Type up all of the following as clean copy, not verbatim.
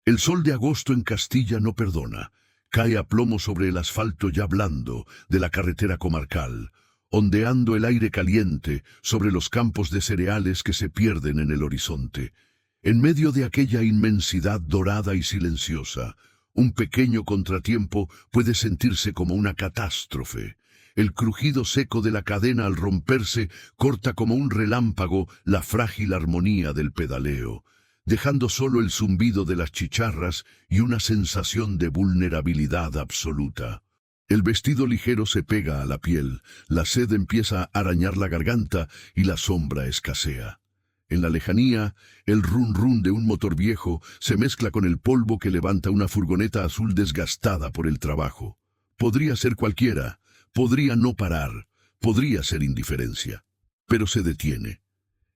El sol de agosto en Castilla no perdona. Cae a plomo sobre el asfalto ya blando de la carretera comarcal, ondeando el aire caliente sobre los campos de cereales que se pierden en el horizonte. En medio de aquella inmensidad dorada y silenciosa, un pequeño contratiempo puede sentirse como una catástrofe. El crujido seco de la cadena al romperse corta como un relámpago la frágil armonía del pedaleo, dejando solo el zumbido de las chicharras y una sensación de vulnerabilidad absoluta. El vestido ligero se pega a la piel, la sed empieza a arañar la garganta y la sombra escasea. En la lejanía, el run run de un motor viejo se mezcla con el polvo que levanta una furgoneta azul desgastada por el trabajo. Podría ser cualquiera, podría no parar, podría ser indiferencia, pero se detiene.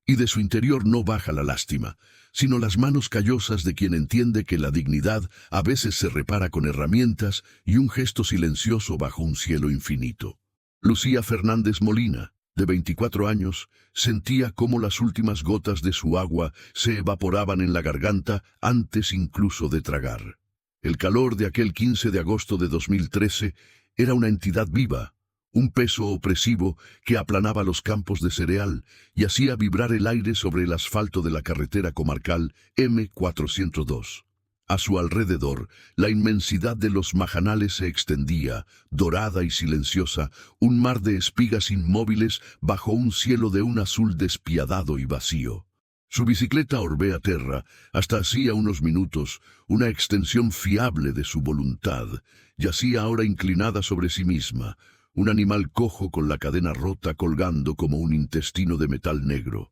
Y de su interior no baja la lástima, sino las manos callosas de quien entiende que la dignidad a veces se repara con herramientas y un gesto silencioso bajo un cielo infinito. Lucía Fernández Molina, de 24 años, sentía cómo las últimas gotas de su agua se evaporaban en la garganta antes incluso de tragar. El calor de aquel 15 de agosto de 2013 era una entidad viva, un peso opresivo que aplanaba los campos de cereal y hacía vibrar el aire sobre el asfalto de la carretera comarcal M402. A su alrededor, la inmensidad de los majanales se extendía, dorada y silenciosa, un mar de espigas inmóviles bajo un cielo de un azul despiadado y vacío. Su bicicleta orbea terra, hasta hacía unos minutos, una extensión fiable de su voluntad, yacía ahora inclinada sobre sí misma, un animal cojo con la cadena rota colgando como un intestino de metal negro.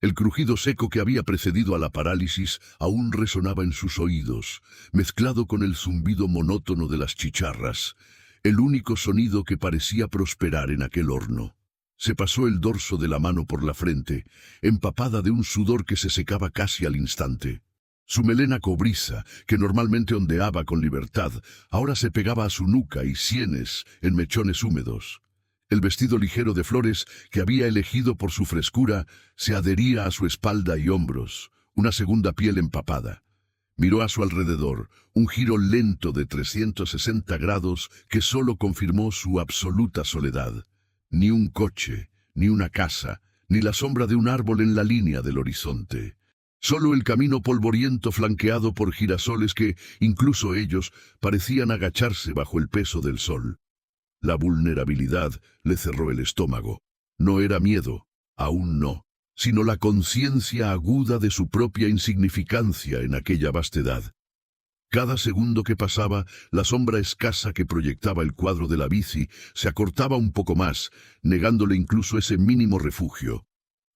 El crujido seco que había precedido a la parálisis aún resonaba en sus oídos, mezclado con el zumbido monótono de las chicharras, el único sonido que parecía prosperar en aquel horno. Se pasó el dorso de la mano por la frente, empapada de un sudor que se secaba casi al instante. Su melena cobriza, que normalmente ondeaba con libertad, ahora se pegaba a su nuca y sienes en mechones húmedos. El vestido ligero de flores que había elegido por su frescura se adhería a su espalda y hombros, una segunda piel empapada. Miró a su alrededor, un giro lento de 360 grados que solo confirmó su absoluta soledad. Ni un coche, ni una casa, ni la sombra de un árbol en la línea del horizonte. Solo el camino polvoriento flanqueado por girasoles que, incluso ellos, parecían agacharse bajo el peso del sol. La vulnerabilidad le cerró el estómago. No era miedo, aún no, sino la conciencia aguda de su propia insignificancia en aquella vastedad. Cada segundo que pasaba, la sombra escasa que proyectaba el cuadro de la bici se acortaba un poco más, negándole incluso ese mínimo refugio.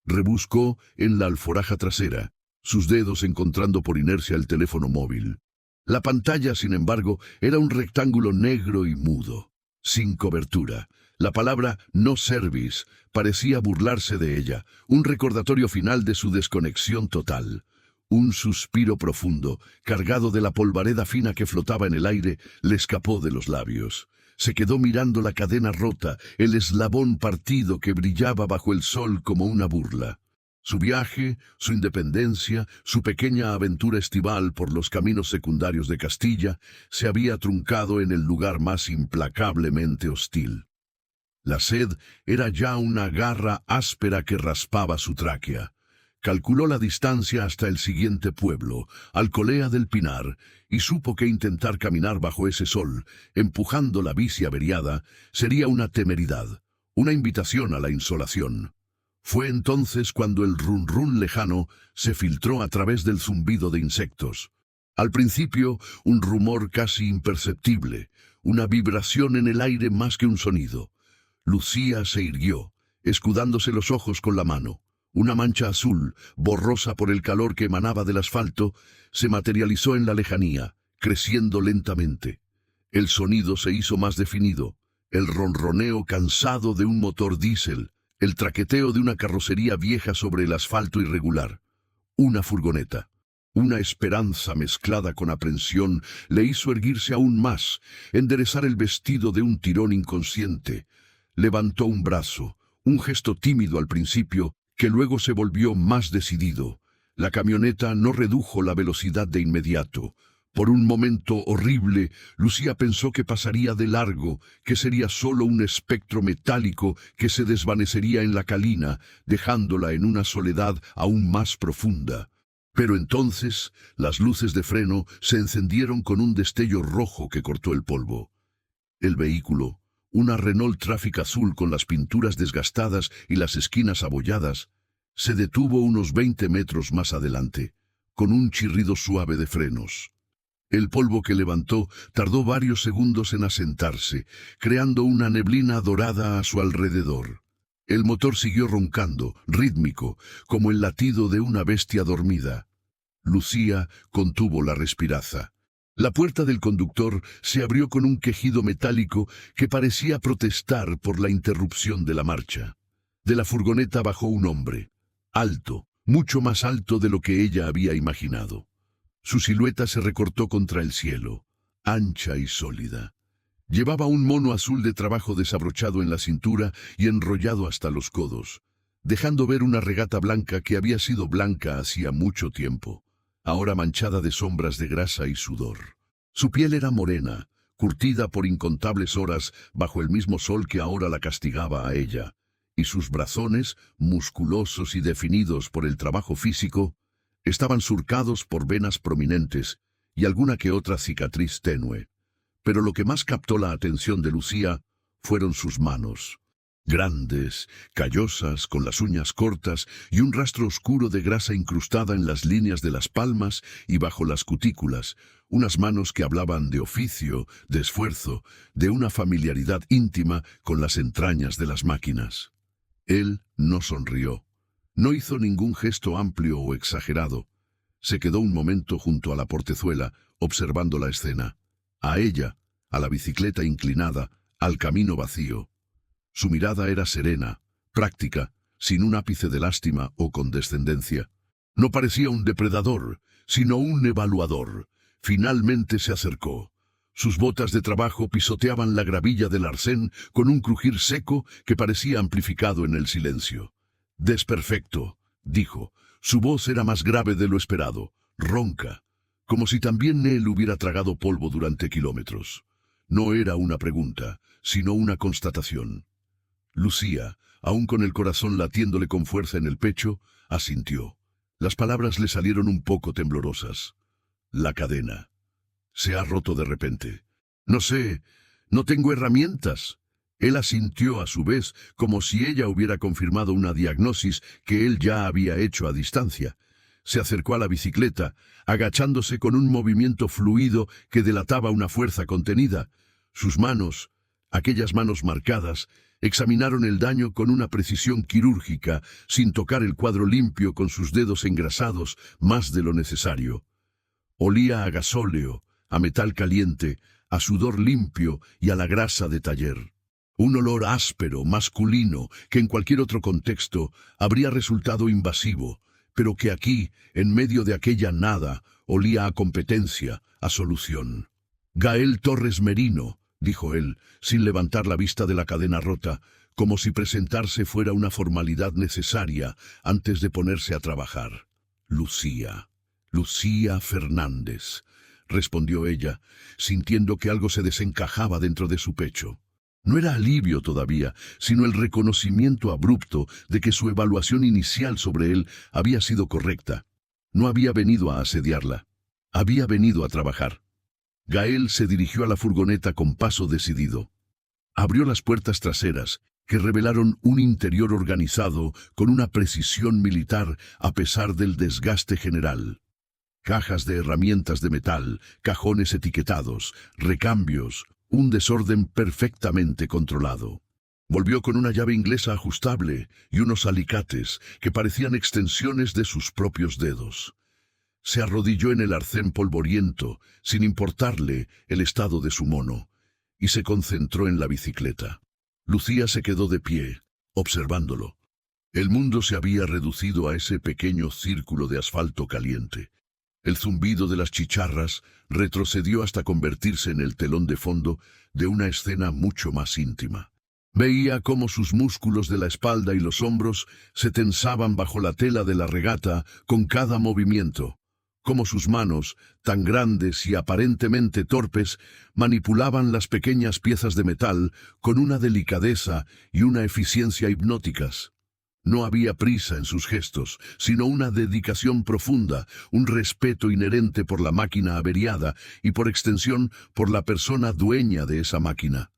Rebuscó en la alforja trasera, sus dedos encontrando por inercia el teléfono móvil. La pantalla, sin embargo, era un rectángulo negro y mudo, sin cobertura. La palabra no service parecía burlarse de ella, un recordatorio final de su desconexión total. Un suspiro profundo, cargado de la polvareda fina que flotaba en el aire, le escapó de los labios. Se quedó mirando la cadena rota, el eslabón partido que brillaba bajo el sol como una burla. Su viaje, su independencia, su pequeña aventura estival por los caminos secundarios de Castilla, se había truncado en el lugar más implacablemente hostil. La sed era ya una garra áspera que raspaba su tráquea. Calculó la distancia hasta el siguiente pueblo, Alcolea del Pinar, y supo que intentar caminar bajo ese sol, empujando la bici averiada, sería una temeridad, una invitación a la insolación. Fue entonces cuando el run run lejano se filtró a través del zumbido de insectos. Al principio, un rumor casi imperceptible, una vibración en el aire más que un sonido. Lucía se irguió, escudándose los ojos con la mano. Una mancha azul, borrosa por el calor que emanaba del asfalto, se materializó en la lejanía, creciendo lentamente. El sonido se hizo más definido, el ronroneo cansado de un motor diésel, el traqueteo de una carrocería vieja sobre el asfalto irregular. Una furgoneta. Una esperanza mezclada con aprensión le hizo erguirse aún más, enderezar el vestido de un tirón inconsciente. Levantó un brazo, un gesto tímido al principio, que luego se volvió más decidido. La camioneta no redujo la velocidad de inmediato. Por un momento horrible, Lucía pensó que pasaría de largo, que sería solo un espectro metálico que se desvanecería en la calina, dejándola en una soledad aún más profunda. Pero entonces, las luces de freno se encendieron con un destello rojo que cortó el polvo. El vehículo, una Renault Trafic azul con las pinturas desgastadas y las esquinas abolladas, se detuvo unos 20 metros más adelante, con un chirrido suave de frenos. El polvo que levantó tardó varios segundos en asentarse, creando una neblina dorada a su alrededor. El motor siguió roncando, rítmico, como el latido de una bestia dormida. Lucía contuvo la respiraza. La puerta del conductor se abrió con un quejido metálico que parecía protestar por la interrupción de la marcha. De la furgoneta bajó un hombre, alto, mucho más alto de lo que ella había imaginado. Su silueta se recortó contra el cielo, ancha y sólida. Llevaba un mono azul de trabajo desabrochado en la cintura y enrollado hasta los codos, dejando ver una regata blanca que había sido blanca hacía mucho tiempo, ahora manchada de sombras de grasa y sudor. Su piel era morena, curtida por incontables horas bajo el mismo sol que ahora la castigaba a ella, y sus brazones, musculosos y definidos por el trabajo físico, estaban surcados por venas prominentes y alguna que otra cicatriz tenue. Pero lo que más captó la atención de Lucía fueron sus manos. Grandes, callosas, con las uñas cortas y un rastro oscuro de grasa incrustada en las líneas de las palmas y bajo las cutículas, unas manos que hablaban de oficio, de esfuerzo, de una familiaridad íntima con las entrañas de las máquinas. Él no sonrió. No hizo ningún gesto amplio o exagerado. Se quedó un momento junto a la portezuela, observando la escena. A ella, a la bicicleta inclinada, al camino vacío. Su mirada era serena, práctica, sin un ápice de lástima o condescendencia. No parecía un depredador, sino un evaluador. Finalmente se acercó. Sus botas de trabajo pisoteaban la gravilla del arcén con un crujir seco que parecía amplificado en el silencio. «Desperfecto», dijo. Su voz era más grave de lo esperado, ronca, como si también él hubiera tragado polvo durante kilómetros. No era una pregunta, sino una constatación. Lucía, aún con el corazón latiéndole con fuerza en el pecho, asintió. Las palabras le salieron un poco temblorosas. La cadena. Se ha roto de repente. No sé, no tengo herramientas. Él asintió a su vez, como si ella hubiera confirmado una diagnosis que él ya había hecho a distancia. Se acercó a la bicicleta, agachándose con un movimiento fluido que delataba una fuerza contenida. Sus manos, aquellas manos marcadas, examinaron el daño con una precisión quirúrgica, sin tocar el cuadro limpio con sus dedos engrasados más de lo necesario. Olía a gasóleo, a metal caliente, a sudor limpio y a la grasa de taller. Un olor áspero, masculino, que en cualquier otro contexto habría resultado invasivo, pero que aquí, en medio de aquella nada, olía a competencia, a solución. «Gael Torres Merino», dijo él, sin levantar la vista de la cadena rota, como si presentarse fuera una formalidad necesaria antes de ponerse a trabajar. «Lucía. Lucía Fernández», respondió ella, sintiendo que algo se desencajaba dentro de su pecho. No era alivio todavía, sino el reconocimiento abrupto de que su evaluación inicial sobre él había sido correcta. No había venido a asediarla. Había venido a trabajar. Gael se dirigió a la furgoneta con paso decidido. Abrió las puertas traseras, que revelaron un interior organizado con una precisión militar a pesar del desgaste general. Cajas de herramientas de metal, cajones etiquetados, recambios, un desorden perfectamente controlado. Volvió con una llave inglesa ajustable y unos alicates que parecían extensiones de sus propios dedos. Se arrodilló en el arcén polvoriento, sin importarle el estado de su mono, y se concentró en la bicicleta. Lucía se quedó de pie, observándolo. El mundo se había reducido a ese pequeño círculo de asfalto caliente. El zumbido de las chicharras retrocedió hasta convertirse en el telón de fondo de una escena mucho más íntima. Veía cómo sus músculos de la espalda y los hombros se tensaban bajo la tela de la regata con cada movimiento, cómo sus manos, tan grandes y aparentemente torpes, manipulaban las pequeñas piezas de metal con una delicadeza y una eficiencia hipnóticas. No había prisa en sus gestos, sino una dedicación profunda, un respeto inherente por la máquina averiada y por extensión por la persona dueña de esa máquina.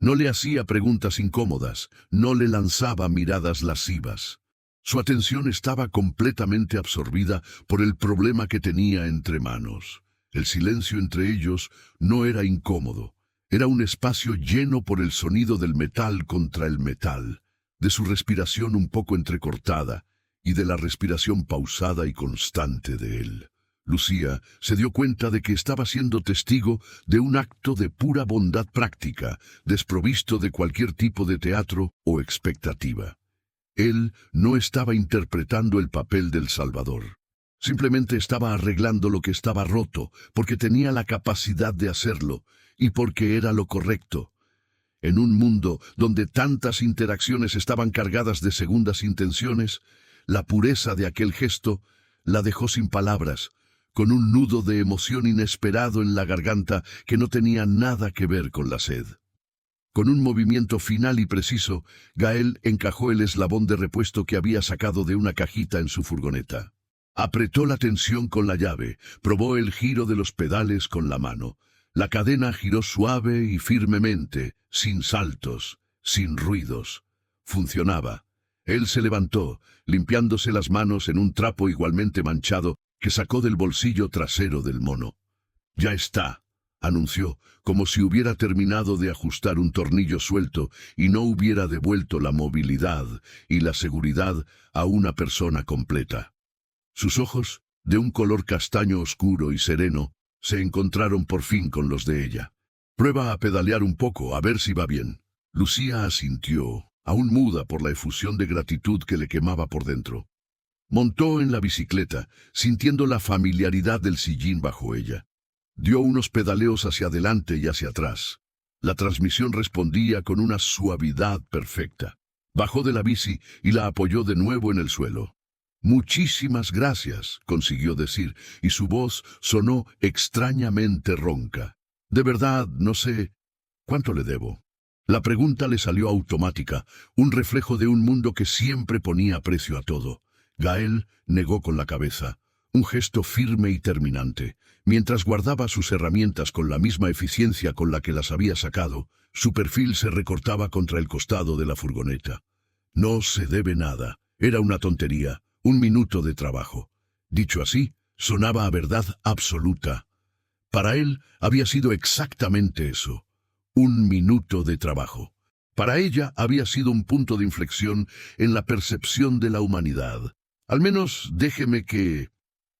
No le hacía preguntas incómodas, no le lanzaba miradas lascivas. Su atención estaba completamente absorbida por el problema que tenía entre manos. El silencio entre ellos no era incómodo, era un espacio lleno por el sonido del metal contra el metal, de su respiración un poco entrecortada y de la respiración pausada y constante de él. Lucía se dio cuenta de que estaba siendo testigo de un acto de pura bondad práctica, desprovisto de cualquier tipo de teatro o expectativa. Él no estaba interpretando el papel del Salvador. Simplemente estaba arreglando lo que estaba roto, porque tenía la capacidad de hacerlo, y porque era lo correcto. En un mundo donde tantas interacciones estaban cargadas de segundas intenciones, la pureza de aquel gesto la dejó sin palabras, con un nudo de emoción inesperado en la garganta que no tenía nada que ver con la sed. Con un movimiento final y preciso, Gael encajó el eslabón de repuesto que había sacado de una cajita en su furgoneta. Apretó la tensión con la llave, probó el giro de los pedales con la mano. La cadena giró suave y firmemente, sin saltos, sin ruidos. Funcionaba. Él se levantó, limpiándose las manos en un trapo igualmente manchado que sacó del bolsillo trasero del mono. «Ya está», anunció, como si hubiera terminado de ajustar un tornillo suelto y no hubiera devuelto la movilidad y la seguridad a una persona completa. Sus ojos, de un color castaño oscuro y sereno, se encontraron por fin con los de ella. «Prueba a pedalear un poco, a ver si va bien». Lucía asintió, aún muda por la efusión de gratitud que le quemaba por dentro. Montó en la bicicleta, sintiendo la familiaridad del sillín bajo ella. Dio unos pedaleos hacia adelante y hacia atrás. La transmisión respondía con una suavidad perfecta. Bajó de la bici y la apoyó de nuevo en el suelo. «Muchísimas gracias», consiguió decir, y su voz sonó extrañamente ronca. «De verdad, no sé cuánto le debo». La pregunta le salió automática, un reflejo de un mundo que siempre ponía precio a todo. Gael negó con la cabeza, un gesto firme y terminante. Mientras guardaba sus herramientas con la misma eficiencia con la que las había sacado, su perfil se recortaba contra el costado de la furgoneta. «No se debe nada. Era una tontería, un minuto de trabajo». Dicho así, sonaba a verdad absoluta. Para él había sido exactamente eso, un minuto de trabajo. Para ella había sido un punto de inflexión en la percepción de la humanidad. «Al menos déjeme que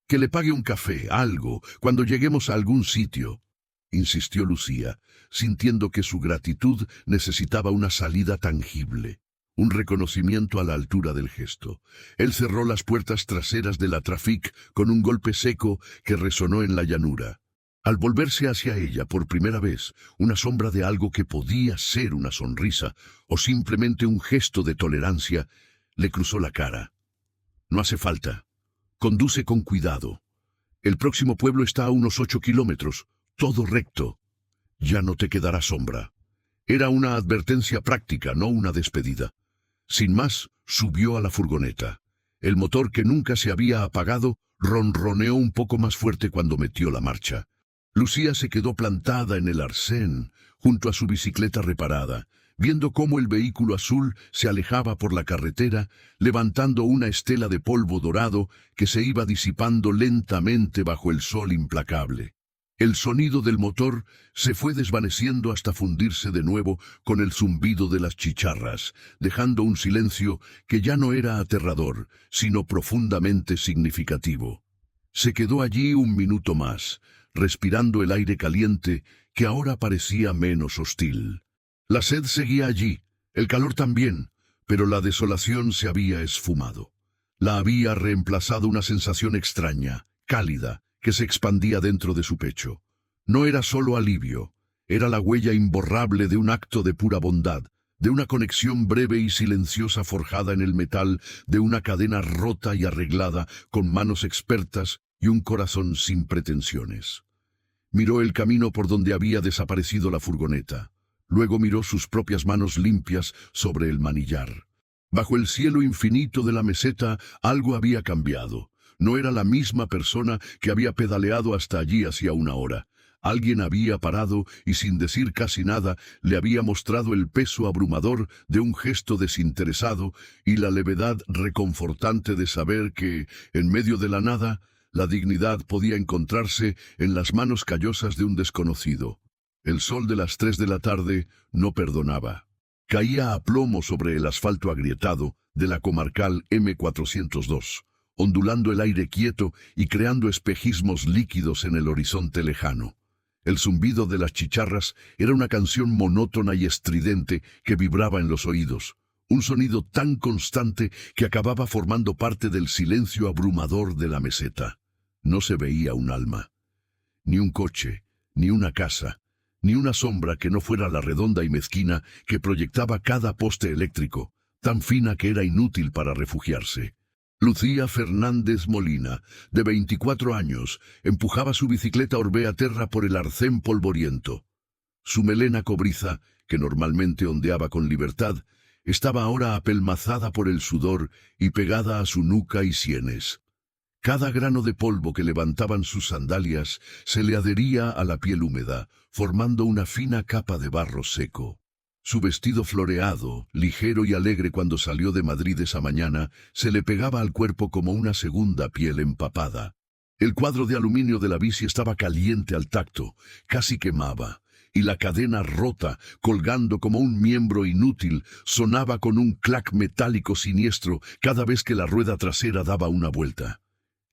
le pague un café, algo, cuando lleguemos a algún sitio», insistió Lucía, sintiendo que su gratitud necesitaba una salida tangible, un reconocimiento a la altura del gesto. Él cerró las puertas traseras de la Trafic con un golpe seco que resonó en la llanura. Al volverse hacia ella por primera vez, una sombra de algo que podía ser una sonrisa o simplemente un gesto de tolerancia le cruzó la cara. «No hace falta. Conduce con cuidado. El próximo pueblo está a unos 8 kilómetros, todo recto. Ya no te quedará sombra». Era una advertencia práctica, no una despedida. Sin más, subió a la furgoneta. El motor, que nunca se había apagado, ronroneó un poco más fuerte cuando metió la marcha. Lucía se quedó plantada en el arcén, junto a su bicicleta reparada, viendo cómo el vehículo azul se alejaba por la carretera, levantando una estela de polvo dorado que se iba disipando lentamente bajo el sol implacable. El sonido del motor se fue desvaneciendo hasta fundirse de nuevo con el zumbido de las chicharras, dejando un silencio que ya no era aterrador, sino profundamente significativo. Se quedó allí un minuto más, respirando el aire caliente que ahora parecía menos hostil. La sed seguía allí, el calor también, pero la desolación se había esfumado. La había reemplazado una sensación extraña, cálida, que se expandía dentro de su pecho. No era solo alivio, era la huella imborrable de un acto de pura bondad, de una conexión breve y silenciosa forjada en el metal, de una cadena rota y arreglada con manos expertas y un corazón sin pretensiones. Miró el camino por donde había desaparecido la furgoneta. Luego miró sus propias manos limpias sobre el manillar. Bajo el cielo infinito de la meseta, algo había cambiado. No era la misma persona que había pedaleado hasta allí hacía una hora. Alguien había parado y sin decir casi nada le había mostrado el peso abrumador de un gesto desinteresado y la levedad reconfortante de saber que, en medio de la nada, la dignidad podía encontrarse en las manos callosas de un desconocido. El sol de las 3 de la tarde no perdonaba. Caía a plomo sobre el asfalto agrietado de la comarcal M402, ondulando el aire quieto y creando espejismos líquidos en el horizonte lejano. El zumbido de las chicharras era una canción monótona y estridente que vibraba en los oídos, un sonido tan constante que acababa formando parte del silencio abrumador de la meseta. No se veía un alma, ni un coche, ni una casa, ni una sombra que no fuera la redonda y mezquina que proyectaba cada poste eléctrico, tan fina que era inútil para refugiarse. Lucía Fernández Molina, de 24 años, empujaba su bicicleta Orbea Terra por el arcén polvoriento. Su melena cobriza, que normalmente ondeaba con libertad, estaba ahora apelmazada por el sudor y pegada a su nuca y sienes. Cada grano de polvo que levantaban sus sandalias se le adhería a la piel húmeda, formando una fina capa de barro seco. Su vestido floreado, ligero y alegre cuando salió de Madrid esa mañana, se le pegaba al cuerpo como una segunda piel empapada. El cuadro de aluminio de la bici estaba caliente al tacto, casi quemaba, y la cadena rota, colgando como un miembro inútil, sonaba con un clac metálico siniestro cada vez que la rueda trasera daba una vuelta.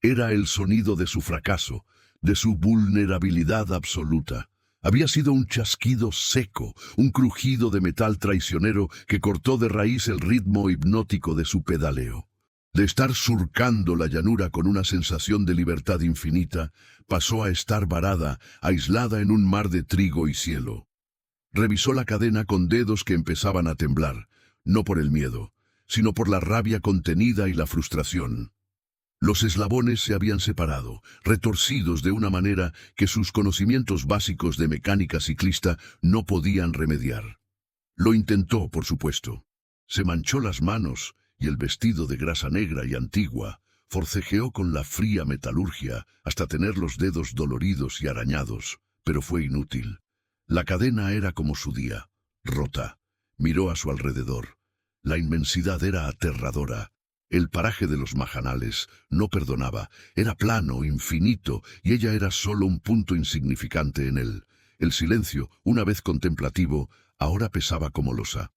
Era el sonido de su fracaso, de su vulnerabilidad absoluta. Había sido un chasquido seco, un crujido de metal traicionero que cortó de raíz el ritmo hipnótico de su pedaleo. De estar surcando la llanura con una sensación de libertad infinita, pasó a estar varada, aislada en un mar de trigo y cielo. Revisó la cadena con dedos que empezaban a temblar, no por el miedo, sino por la rabia contenida y la frustración. Los eslabones se habían separado, retorcidos de una manera que sus conocimientos básicos de mecánica ciclista no podían remediar. Lo intentó, por supuesto. Se manchó las manos y el vestido de grasa negra y antigua, forcejeó con la fría metalurgia hasta tener los dedos doloridos y arañados, pero fue inútil. La cadena era como su día, rota. Miró a su alrededor. La inmensidad era aterradora. El paraje de los majanales no perdonaba, era plano, infinito, y ella era solo un punto insignificante en él. El silencio, una vez contemplativo, ahora pesaba como losa.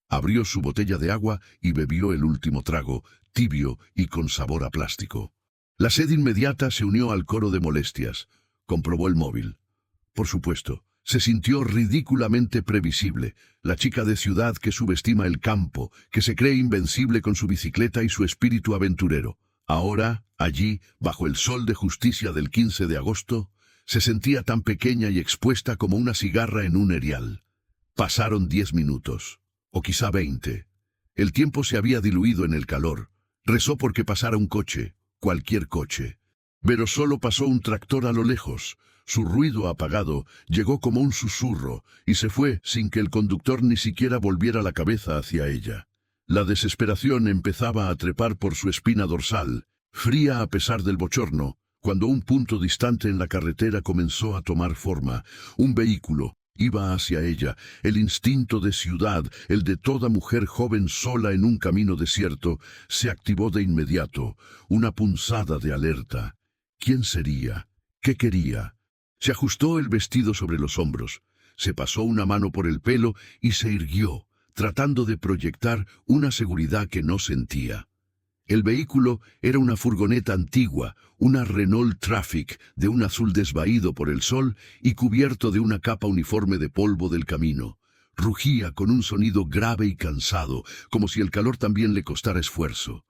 Abrió su botella de agua y bebió el último trago, tibio y con sabor a plástico. La sed inmediata se unió al coro de molestias. Comprobó el móvil. Por supuesto, se sintió ridículamente previsible, la chica de ciudad que subestima el campo, que se cree invencible con su bicicleta y su espíritu aventurero. Ahora, allí, bajo el sol de justicia del 15 de agosto, se sentía tan pequeña y expuesta como una cigarra en un erial. Pasaron 10 minutos, o quizá 20. El tiempo se había diluido en el calor. Rezó porque pasara un coche, cualquier coche. Pero solo pasó un tractor a lo lejos. Su ruido apagado llegó como un susurro y se fue sin que el conductor ni siquiera volviera la cabeza hacia ella. La desesperación empezaba a trepar por su espina dorsal, fría a pesar del bochorno, cuando un punto distante en la carretera comenzó a tomar forma. Un vehículo iba hacia ella, el instinto de ciudad, el de toda mujer joven sola en un camino desierto, se activó de inmediato, una punzada de alerta. ¿Quién sería? ¿Qué quería? Se ajustó el vestido sobre los hombros, se pasó una mano por el pelo y se irguió, tratando de proyectar una seguridad que no sentía. El vehículo era una furgoneta antigua, una Renault Traffic de un azul desvaído por el sol y cubierto de una capa uniforme de polvo del camino. Rugía con un sonido grave y cansado, como si el calor también le costara esfuerzo.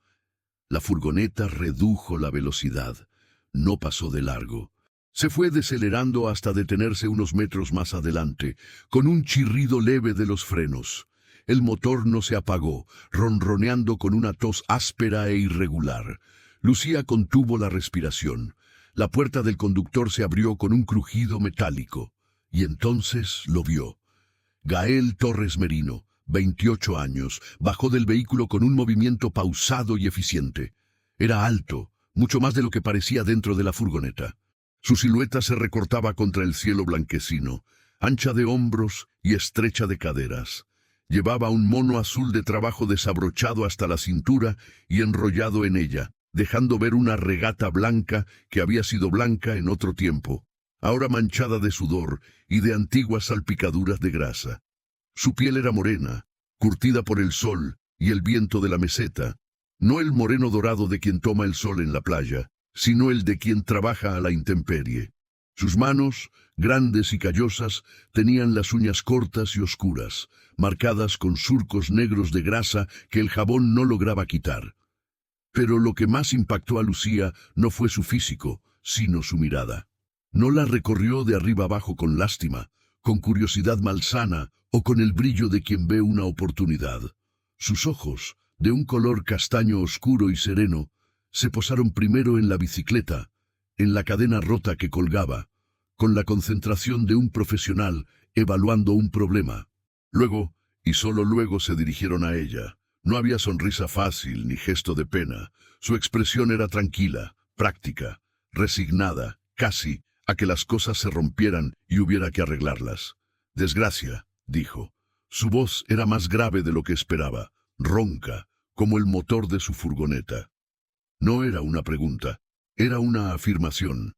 La furgoneta redujo la velocidad. No pasó de largo. Se fue decelerando hasta detenerse unos metros más adelante, con un chirrido leve de los frenos. el motor no se apagó, ronroneando con una tos áspera e irregular. Lucía contuvo la respiración. La puerta del conductor se abrió con un crujido metálico, y entonces lo vio. Gael Torres Merino, 28 años, bajó del vehículo con un movimiento pausado y eficiente. Era alto, mucho más de lo que parecía dentro de la furgoneta. Su silueta se recortaba contra el cielo blanquecino, ancha de hombros y estrecha de caderas. Llevaba un mono azul de trabajo desabrochado hasta la cintura y enrollado en ella, dejando ver una regata blanca que había sido blanca en otro tiempo, ahora manchada de sudor y de antiguas salpicaduras de grasa. Su piel era morena, curtida por el sol y el viento de la meseta, no el moreno dorado de quien toma el sol en la playa, sino el de quien trabaja a la intemperie. Sus manos, grandes y callosas, tenían las uñas cortas y oscuras, marcadas con surcos negros de grasa que el jabón no lograba quitar. Pero lo que más impactó a Lucía no fue su físico, sino su mirada. No la recorrió de arriba abajo con lástima, con curiosidad malsana o con el brillo de quien ve una oportunidad. Sus ojos, de un color castaño oscuro y sereno, se posaron primero en la bicicleta, en la cadena rota que colgaba, con la concentración de un profesional evaluando un problema. Luego, y solo luego, se dirigieron a ella. No había sonrisa fácil ni gesto de pena. Su expresión era tranquila, práctica, resignada, casi, a que las cosas se rompieran y hubiera que arreglarlas. «Desgracia», dijo. Su voz era más grave de lo que esperaba, ronca, como el motor de su furgoneta. No era una pregunta, era una afirmación.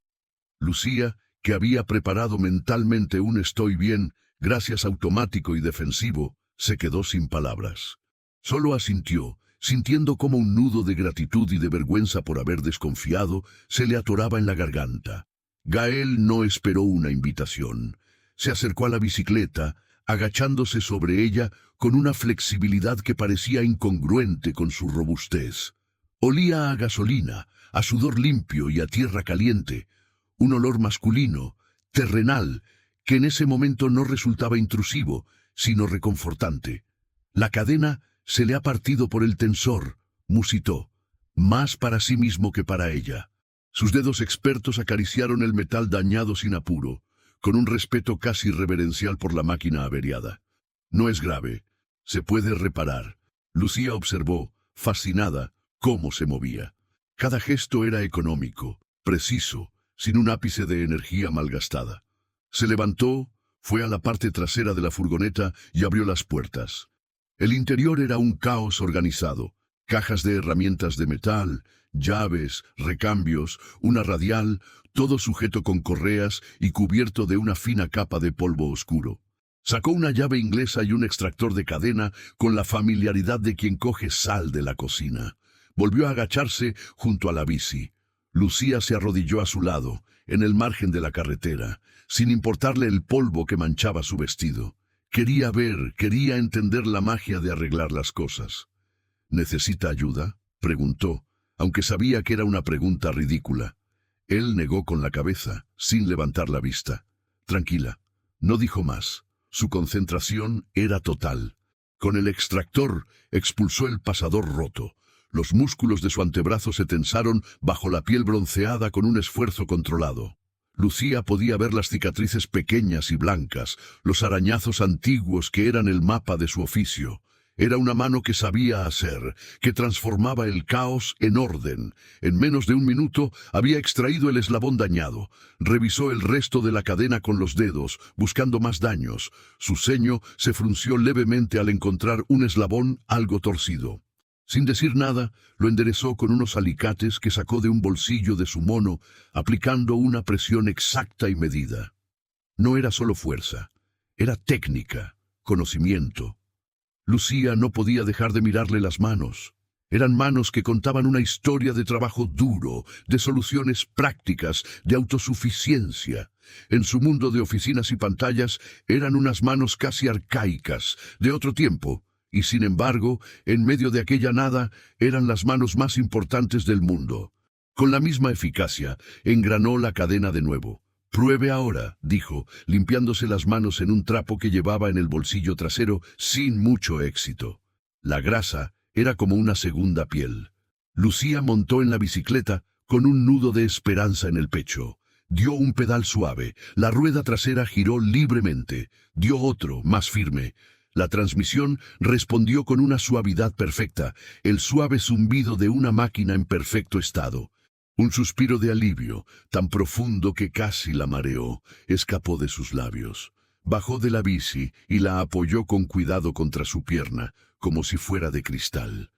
Lucía, que había preparado mentalmente un «estoy bien», gracias automático y defensivo, se quedó sin palabras. Solo asintió, sintiendo como un nudo de gratitud y de vergüenza por haber desconfiado se le atoraba en la garganta. Gael no esperó una invitación. Se acercó a la bicicleta, agachándose sobre ella con una flexibilidad que parecía incongruente con su robustez. Olía a gasolina, a sudor limpio y a tierra caliente, un olor masculino, terrenal, que en ese momento no resultaba intrusivo, sino reconfortante. «La cadena se le ha partido por el tensor», musitó, más para sí mismo que para ella. Sus dedos expertos acariciaron el metal dañado sin apuro, con un respeto casi reverencial por la máquina averiada. «No es grave, se puede reparar». Lucía observó, fascinada, cómo se movía. Cada gesto era económico, preciso, sin un ápice de energía malgastada. Se levantó, fue a la parte trasera de la furgoneta y abrió las puertas. El interior era un caos organizado, cajas de herramientas de metal, llaves, recambios, una radial, todo sujeto con correas y cubierto de una fina capa de polvo oscuro. Sacó una llave inglesa y un extractor de cadena con la familiaridad de quien coge sal de la cocina. Volvió a agacharse junto a la bici. Lucía se arrodilló a su lado, en el margen de la carretera, sin importarle el polvo que manchaba su vestido. Quería ver, quería entender la magia de arreglar las cosas. «¿Necesita ayuda?», preguntó, aunque sabía que era una pregunta ridícula. Él negó con la cabeza, sin levantar la vista. «Tranquila», no dijo más. Su concentración era total. Con el extractor expulsó el pasador roto. Los músculos de su antebrazo se tensaron bajo la piel bronceada con un esfuerzo controlado. Lucía podía ver las cicatrices pequeñas y blancas, los arañazos antiguos que eran el mapa de su oficio. Era una mano que sabía hacer, que transformaba el caos en orden. En menos de un minuto había extraído el eslabón dañado. Revisó el resto de la cadena con los dedos, buscando más daños. Su ceño se frunció levemente al encontrar un eslabón algo torcido. Sin decir nada, lo enderezó con unos alicates que sacó de un bolsillo de su mono, aplicando una presión exacta y medida. No era solo fuerza, era técnica, conocimiento. Lucía no podía dejar de mirarle las manos. Eran manos que contaban una historia de trabajo duro, de soluciones prácticas, de autosuficiencia. En su mundo de oficinas y pantallas eran unas manos casi arcaicas, de otro tiempo. Y sin embargo, en medio de aquella nada, eran las manos más importantes del mundo. Con la misma eficacia, engranó la cadena de nuevo. Pruebe ahora, dijo, limpiándose las manos en un trapo que llevaba en el bolsillo trasero sin mucho éxito. La grasa era como una segunda piel. Lucía montó en la bicicleta con un nudo de esperanza en el pecho. Dio un pedal suave, la rueda trasera giró libremente, dio otro, más firme. La transmisión respondió con una suavidad perfecta, el suave zumbido de una máquina en perfecto estado. Un suspiro de alivio, tan profundo que casi la mareó, escapó de sus labios. Bajó de la bici y la apoyó con cuidado contra su pierna, como si fuera de cristal.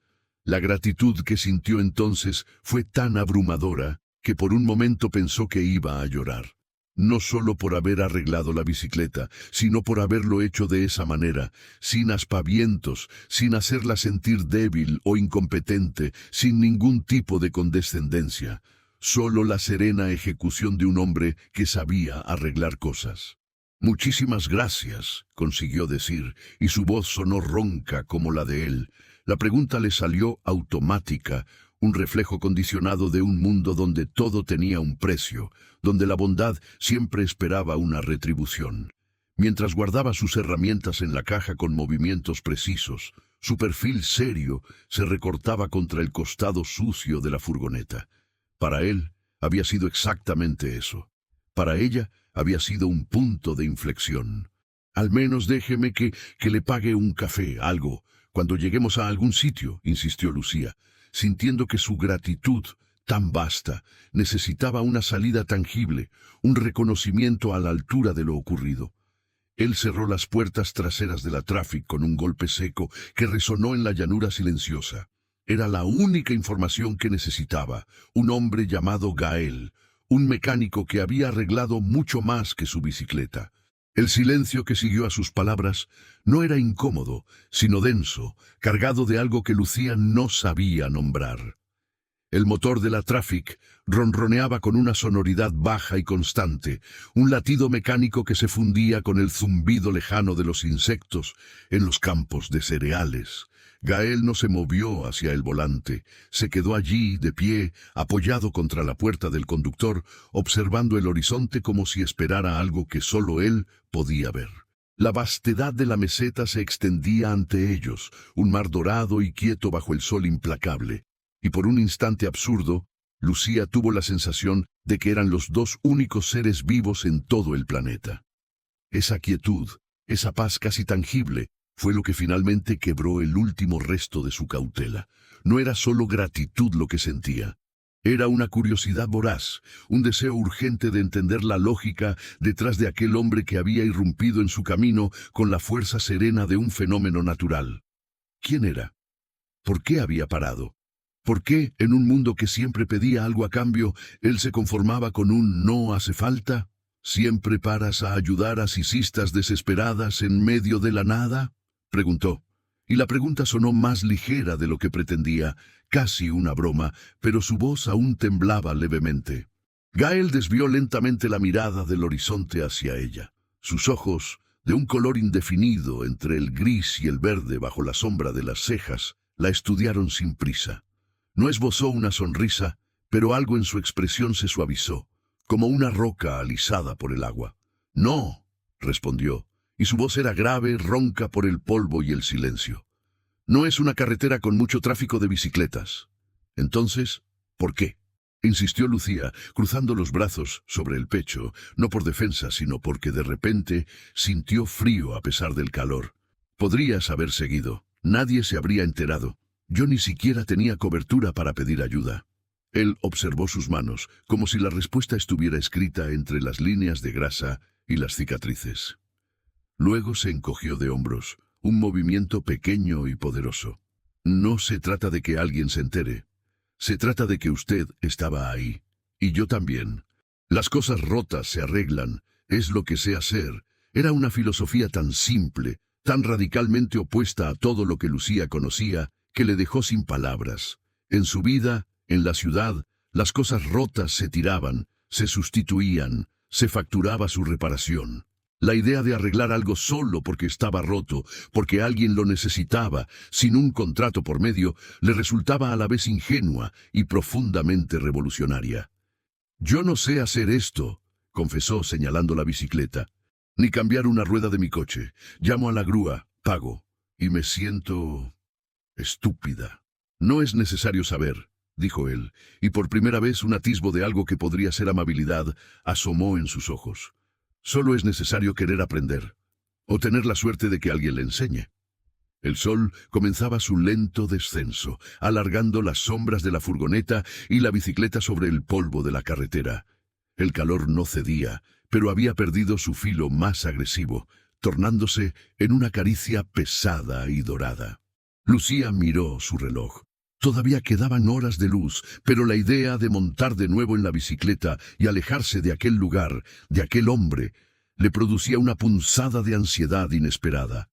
La gratitud que sintió entonces fue tan abrumadora que por un momento pensó que iba a llorar. No solo por haber arreglado la bicicleta, sino por haberlo hecho de esa manera, sin aspavientos, sin hacerla sentir débil o incompetente, sin ningún tipo de condescendencia. Solo la serena ejecución de un hombre que sabía arreglar cosas. «Muchísimas gracias», consiguió decir, y su voz sonó ronca como la de él. La pregunta le salió automática, un reflejo condicionado de un mundo donde todo tenía un precio, donde la bondad siempre esperaba una retribución. Mientras guardaba sus herramientas en la caja con movimientos precisos, su perfil serio se recortaba contra el costado sucio de la furgoneta. Para él había sido exactamente eso. Para ella había sido un punto de inflexión. «Al menos déjeme que le pague un café, algo, cuando lleguemos a algún sitio», insistió Lucía, sintiendo que su gratitud, tan vasta, necesitaba una salida tangible, un reconocimiento a la altura de lo ocurrido. Él cerró las puertas traseras de la Traffic con un golpe seco que resonó en la llanura silenciosa. Era la única información que necesitaba, un hombre llamado Gael, un mecánico que había arreglado mucho más que su bicicleta. El silencio que siguió a sus palabras no era incómodo, sino denso, cargado de algo que Lucía no sabía nombrar. El motor de la Traffic ronroneaba con una sonoridad baja y constante, un latido mecánico que se fundía con el zumbido lejano de los insectos en los campos de cereales. Gael no se movió hacia el volante, se quedó allí, de pie, apoyado contra la puerta del conductor, observando el horizonte como si esperara algo que solo él podía ver. La vastedad de la meseta se extendía ante ellos, un mar dorado y quieto bajo el sol implacable, y por un instante absurdo, Lucía tuvo la sensación de que eran los dos únicos seres vivos en todo el planeta. Esa quietud, esa paz casi tangible, fue lo que finalmente quebró el último resto de su cautela. No era solo gratitud lo que sentía. Era una curiosidad voraz, un deseo urgente de entender la lógica detrás de aquel hombre que había irrumpido en su camino con la fuerza serena de un fenómeno natural. ¿Quién era? ¿Por qué había parado? ¿Por qué, en un mundo que siempre pedía algo a cambio, él se conformaba con un «no hace falta»? ¿Siempre paras a ayudar a sisistas desesperadas en medio de la nada?, preguntó. Y la pregunta sonó más ligera de lo que pretendía, casi una broma, pero su voz aún temblaba levemente. Gael desvió lentamente la mirada del horizonte hacia ella. Sus ojos, de un color indefinido entre el gris y el verde bajo la sombra de las cejas, la estudiaron sin prisa. No esbozó una sonrisa, pero algo en su expresión se suavizó, como una roca alisada por el agua. «No», respondió, y su voz era grave, ronca por el polvo y el silencio. «No es una carretera con mucho tráfico de bicicletas». «Entonces, ¿por qué?», insistió Lucía, cruzando los brazos sobre el pecho, no por defensa, sino porque de repente sintió frío a pesar del calor. «Podrías haber seguido. Nadie se habría enterado. Yo ni siquiera tenía cobertura para pedir ayuda». Él observó sus manos, como si la respuesta estuviera escrita entre las líneas de grasa y las cicatrices. Luego se encogió de hombros, un movimiento pequeño y poderoso. «No se trata de que alguien se entere. Se trata de que usted estaba ahí. Y yo también. Las cosas rotas se arreglan, es lo que sé hacer». Era una filosofía tan simple, tan radicalmente opuesta a todo lo que Lucía conocía, que le dejó sin palabras. En su vida, en la ciudad, las cosas rotas se tiraban, se sustituían, se facturaba su reparación. La idea de arreglar algo solo porque estaba roto, porque alguien lo necesitaba, sin un contrato por medio, le resultaba a la vez ingenua y profundamente revolucionaria. «Yo no sé hacer esto», confesó señalando la bicicleta. Ni cambiar una rueda de mi coche. Llamo a la grúa, pago, y me siento estúpida. No es necesario saber, dijo él, y por primera vez un atisbo de algo que podría ser amabilidad asomó en sus ojos. Solo es necesario querer aprender, o tener la suerte de que alguien le enseñe. El sol comenzaba su lento descenso, alargando las sombras de la furgoneta y la bicicleta sobre el polvo de la carretera. El calor no cedía, pero había perdido su filo más agresivo, tornándose en una caricia pesada y dorada. Lucía miró su reloj. Todavía quedaban horas de luz, pero la idea de montar de nuevo en la bicicleta y alejarse de aquel lugar, de aquel hombre, le producía una punzada de ansiedad inesperada.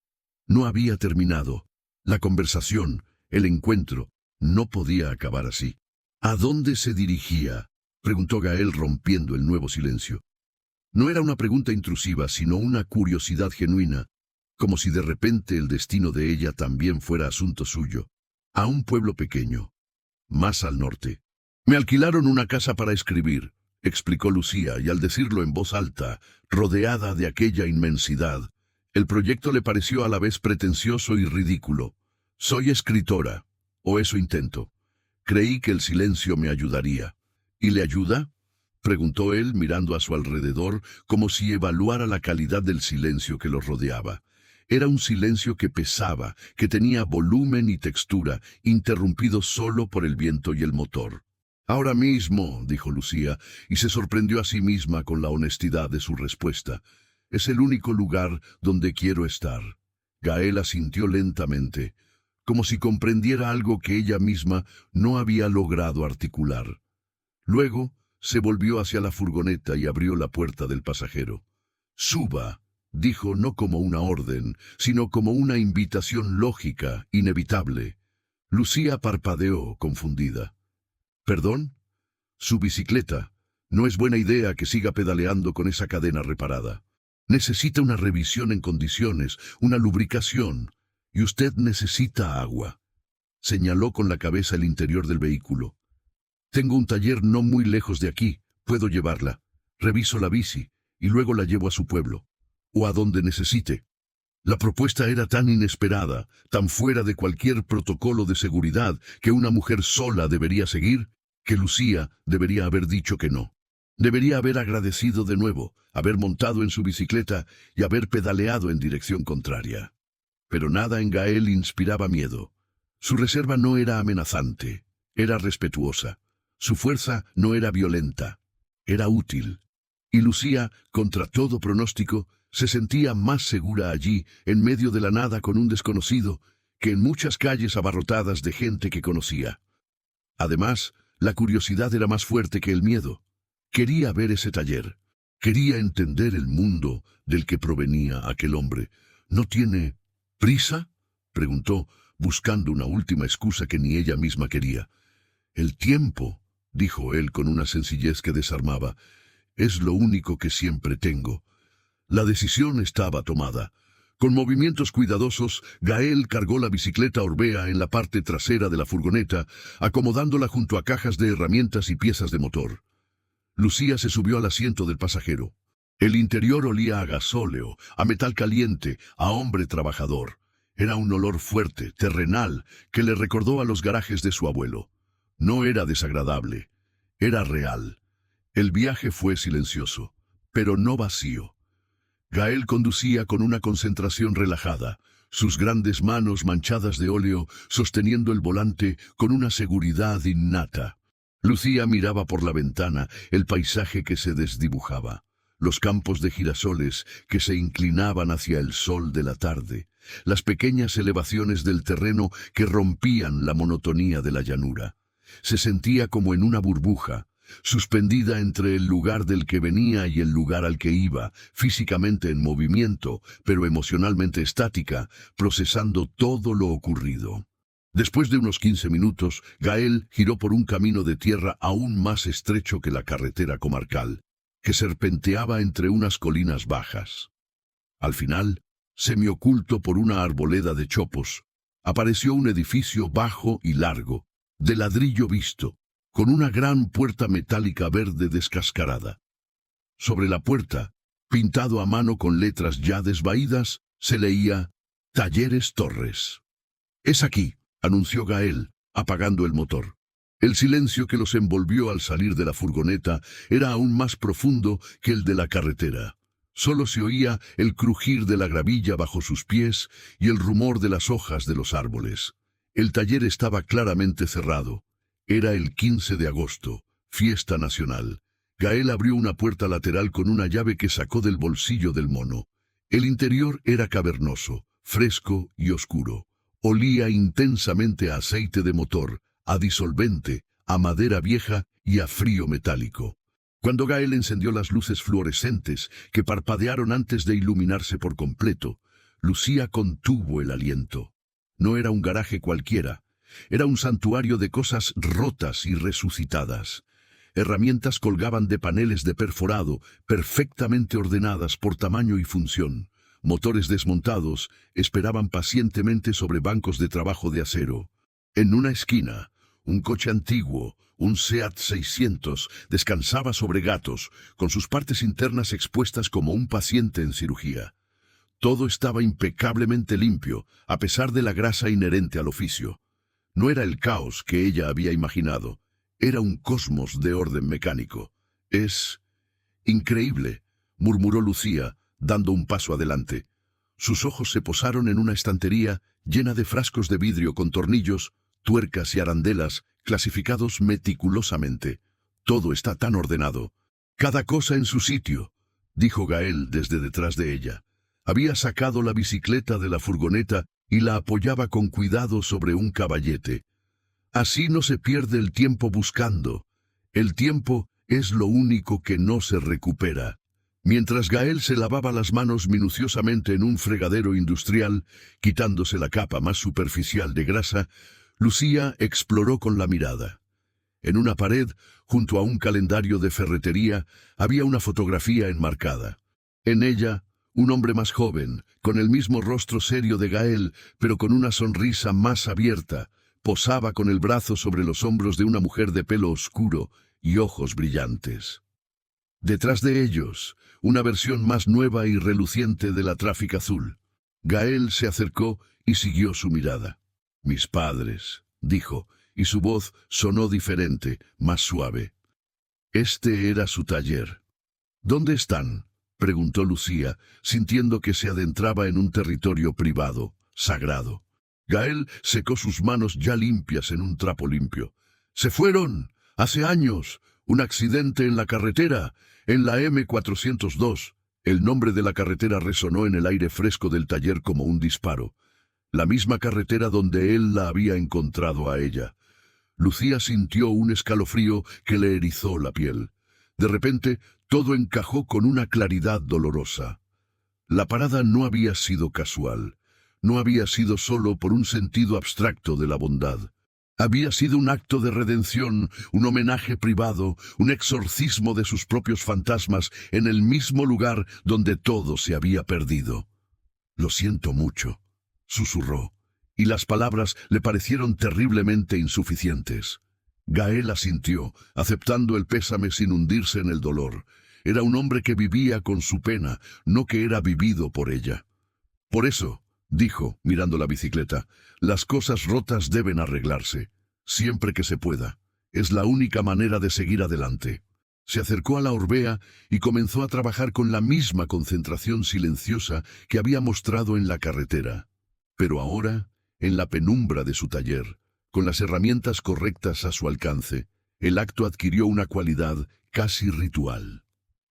No había terminado. La conversación, el encuentro, no podía acabar así. ¿A dónde se dirigía?, preguntó Gael rompiendo el nuevo silencio. No era una pregunta intrusiva, sino una curiosidad genuina, como si de repente el destino de ella también fuera asunto suyo. A un pueblo pequeño, más al norte. Me alquilaron una casa para escribir, explicó Lucía, y al decirlo en voz alta, rodeada de aquella inmensidad, el proyecto le pareció a la vez pretencioso y ridículo. Soy escritora, o eso intento. Creí que el silencio me ayudaría. ¿Y le ayuda?, preguntó él mirando a su alrededor como si evaluara la calidad del silencio que los rodeaba. Era un silencio que pesaba, que tenía volumen y textura, interrumpido solo por el viento y el motor. Ahora mismo, dijo Lucía, y se sorprendió a sí misma con la honestidad de su respuesta. Es el único lugar donde quiero estar. Gael asintió lentamente, como si comprendiera algo que ella misma no había logrado articular. Luego se volvió hacia la furgoneta y abrió la puerta del pasajero. «Suba», dijo no como una orden, sino como una invitación lógica, inevitable. Lucía parpadeó, confundida. «¿Perdón? Su bicicleta. No es buena idea que siga pedaleando con esa cadena reparada. Necesita una revisión en condiciones, una lubricación, y usted necesita agua». Señaló con la cabeza el interior del vehículo. «Tengo un taller no muy lejos de aquí, puedo llevarla. Reviso la bici, y luego la llevo a su pueblo, o a donde necesite». La propuesta era tan inesperada, tan fuera de cualquier protocolo de seguridad que una mujer sola debería seguir, que Lucía debería haber dicho que no. Debería haber agradecido de nuevo, haber montado en su bicicleta y haber pedaleado en dirección contraria. Pero nada en Gael inspiraba miedo. Su reserva no era amenazante, era respetuosa. Su fuerza no era violenta, era útil. Y Lucía, contra todo pronóstico, se sentía más segura allí, en medio de la nada con un desconocido, que en muchas calles abarrotadas de gente que conocía. Además, la curiosidad era más fuerte que el miedo. Quería ver ese taller. Quería entender el mundo del que provenía aquel hombre. «¿No tiene prisa?», preguntó, buscando una última excusa que ni ella misma quería. «El tiempo», dijo él con una sencillez que desarmaba, «es lo único que siempre tengo». La decisión estaba tomada. Con movimientos cuidadosos, Gael cargó la bicicleta Orbea en la parte trasera de la furgoneta, acomodándola junto a cajas de herramientas y piezas de motor. Lucía se subió al asiento del pasajero. El interior olía a gasóleo, a metal caliente, a hombre trabajador. Era un olor fuerte, terrenal, que le recordó a los garajes de su abuelo. No era desagradable, era real. El viaje fue silencioso, pero no vacío. Gael conducía con una concentración relajada, sus grandes manos manchadas de óleo sosteniendo el volante con una seguridad innata. Lucía miraba por la ventana el paisaje que se desdibujaba, los campos de girasoles que se inclinaban hacia el sol de la tarde, las pequeñas elevaciones del terreno que rompían la monotonía de la llanura. Se sentía como en una burbuja, suspendida entre el lugar del que venía y el lugar al que iba, físicamente en movimiento, pero emocionalmente estática, procesando todo lo ocurrido. Después de unos 15 minutos, Gael giró por un camino de tierra aún más estrecho que la carretera comarcal, que serpenteaba entre unas colinas bajas. Al final, semioculto por una arboleda de chopos, apareció un edificio bajo y largo, de ladrillo visto, con una gran puerta metálica verde descascarada. Sobre la puerta, pintado a mano con letras ya desvaídas, se leía «Talleres Torres». «Es aquí», anunció Gael, apagando el motor. El silencio que los envolvió al salir de la furgoneta era aún más profundo que el de la carretera. Solo se oía el crujir de la gravilla bajo sus pies y el rumor de las hojas de los árboles. El taller estaba claramente cerrado. Era el 15 de agosto, fiesta nacional. Gael abrió una puerta lateral con una llave que sacó del bolsillo del mono. El interior era cavernoso, fresco y oscuro. Olía intensamente a aceite de motor, a disolvente, a madera vieja y a frío metálico. Cuando Gael encendió las luces fluorescentes que parpadearon antes de iluminarse por completo, Lucía contuvo el aliento. No era un garaje cualquiera, era un santuario de cosas rotas y resucitadas. Herramientas colgaban de paneles de perforado, perfectamente ordenadas por tamaño y función. Motores desmontados esperaban pacientemente sobre bancos de trabajo de acero. En una esquina, un coche antiguo, un Seat 600, descansaba sobre gatos, con sus partes internas expuestas como un paciente en cirugía. Todo estaba impecablemente limpio, a pesar de la grasa inherente al oficio. No era el caos que ella había imaginado, era un cosmos de orden mecánico. «Es increíble», murmuró Lucía, dando un paso adelante. Sus ojos se posaron en una estantería llena de frascos de vidrio con tornillos, tuercas y arandelas, clasificados meticulosamente. «Todo está tan ordenado. Cada cosa en su sitio», dijo Gael desde detrás de ella. Había sacado la bicicleta de la furgoneta y la apoyaba con cuidado sobre un caballete. «Así no se pierde el tiempo buscando. El tiempo es lo único que no se recupera». Mientras Gael se lavaba las manos minuciosamente en un fregadero industrial, quitándose la capa más superficial de grasa, Lucía exploró con la mirada. En una pared, junto a un calendario de ferretería, había una fotografía enmarcada. En ella, un hombre más joven, con el mismo rostro serio de Gael, pero con una sonrisa más abierta, posaba con el brazo sobre los hombros de una mujer de pelo oscuro y ojos brillantes. Detrás de ellos, una versión más nueva y reluciente de la Tráfica Azul. Gael se acercó y siguió su mirada. «Mis padres», dijo, y su voz sonó diferente, más suave. Este era su taller. «¿Dónde están?», preguntó Lucía, sintiendo que se adentraba en un territorio privado, sagrado. Gael secó sus manos ya limpias en un trapo limpio. «Se fueron, hace años, un accidente en la carretera, en la M402. El nombre de la carretera resonó en el aire fresco del taller como un disparo. La misma carretera donde él la había encontrado a ella. Lucía sintió un escalofrío que le erizó la piel. De repente, todo encajó con una claridad dolorosa. La parada no había sido casual. No había sido solo por un sentido abstracto de la bondad. Había sido un acto de redención, un homenaje privado, un exorcismo de sus propios fantasmas en el mismo lugar donde todo se había perdido. «Lo siento mucho», susurró, y las palabras le parecieron terriblemente insuficientes. Gael asintió, aceptando el pésame sin hundirse en el dolor. Era un hombre que vivía con su pena, no que era vivido por ella. «Por eso», dijo, mirando la bicicleta, «las cosas rotas deben arreglarse, siempre que se pueda. Es la única manera de seguir adelante». Se acercó a la orbea y comenzó a trabajar con la misma concentración silenciosa que había mostrado en la carretera. Pero ahora, en la penumbra de su taller, con las herramientas correctas a su alcance, el acto adquirió una cualidad casi ritual.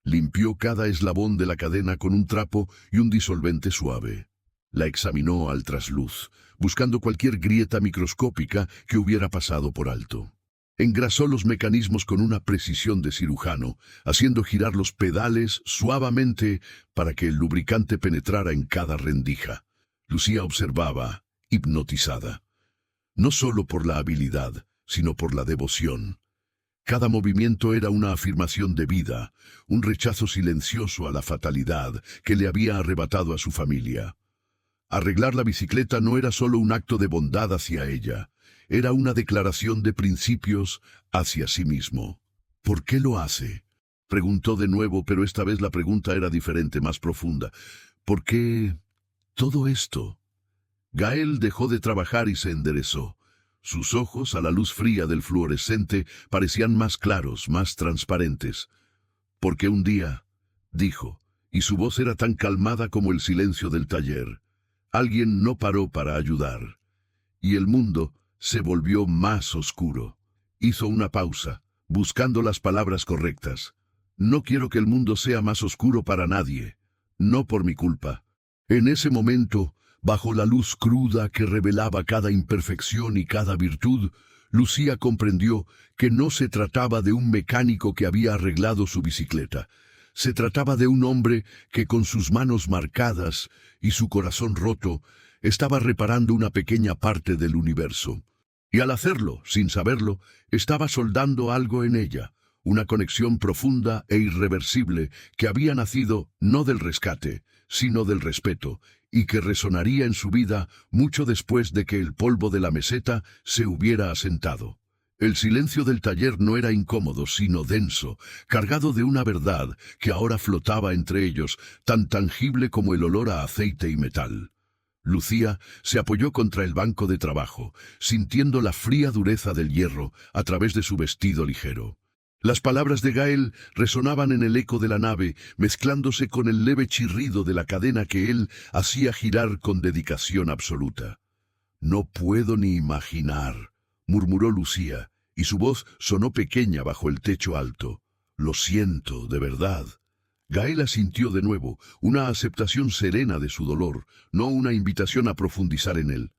Limpió cada eslabón de la cadena con un trapo y un disolvente suave. La examinó al trasluz, buscando cualquier grieta microscópica que hubiera pasado por alto. Engrasó los mecanismos con una precisión de cirujano, haciendo girar los pedales suavemente para que el lubricante penetrara en cada rendija. Lucía observaba, hipnotizada. No solo por la habilidad, sino por la devoción. Cada movimiento era una afirmación de vida, un rechazo silencioso a la fatalidad que le había arrebatado a su familia. Arreglar la bicicleta no era solo un acto de bondad hacia ella, era una declaración de principios hacia sí mismo. ¿Por qué lo hace? Preguntó de nuevo, pero esta vez la pregunta era diferente, más profunda. ¿Por qué todo esto? Gael dejó de trabajar y se enderezó. Sus ojos, a la luz fría del fluorescente, parecían más claros, más transparentes. Porque un día, dijo, y su voz era tan calmada como el silencio del taller, alguien no paró para ayudar. Y el mundo se volvió más oscuro. Hizo una pausa, buscando las palabras correctas. No quiero que el mundo sea más oscuro para nadie. No por mi culpa. En ese momento, bajo la luz cruda que revelaba cada imperfección y cada virtud, Lucía comprendió que no se trataba de un mecánico que había arreglado su bicicleta. Se trataba de un hombre que con sus manos marcadas y su corazón roto, estaba reparando una pequeña parte del universo. Y al hacerlo, sin saberlo, estaba soldando algo en ella, una conexión profunda e irreversible que había nacido no del rescate, sino del respeto, y que resonaría en su vida mucho después de que el polvo de la meseta se hubiera asentado. El silencio del taller no era incómodo, sino denso, cargado de una verdad que ahora flotaba entre ellos, tan tangible como el olor a aceite y metal. Lucía se apoyó contra el banco de trabajo, sintiendo la fría dureza del hierro a través de su vestido ligero. Las palabras de Gael resonaban en el eco de la nave, mezclándose con el leve chirrido de la cadena que él hacía girar con dedicación absoluta. «No puedo ni imaginar», murmuró Lucía, y su voz sonó pequeña bajo el techo alto. «Lo siento, de verdad». Gael asintió de nuevo, una aceptación serena de su dolor, no una invitación a profundizar en él.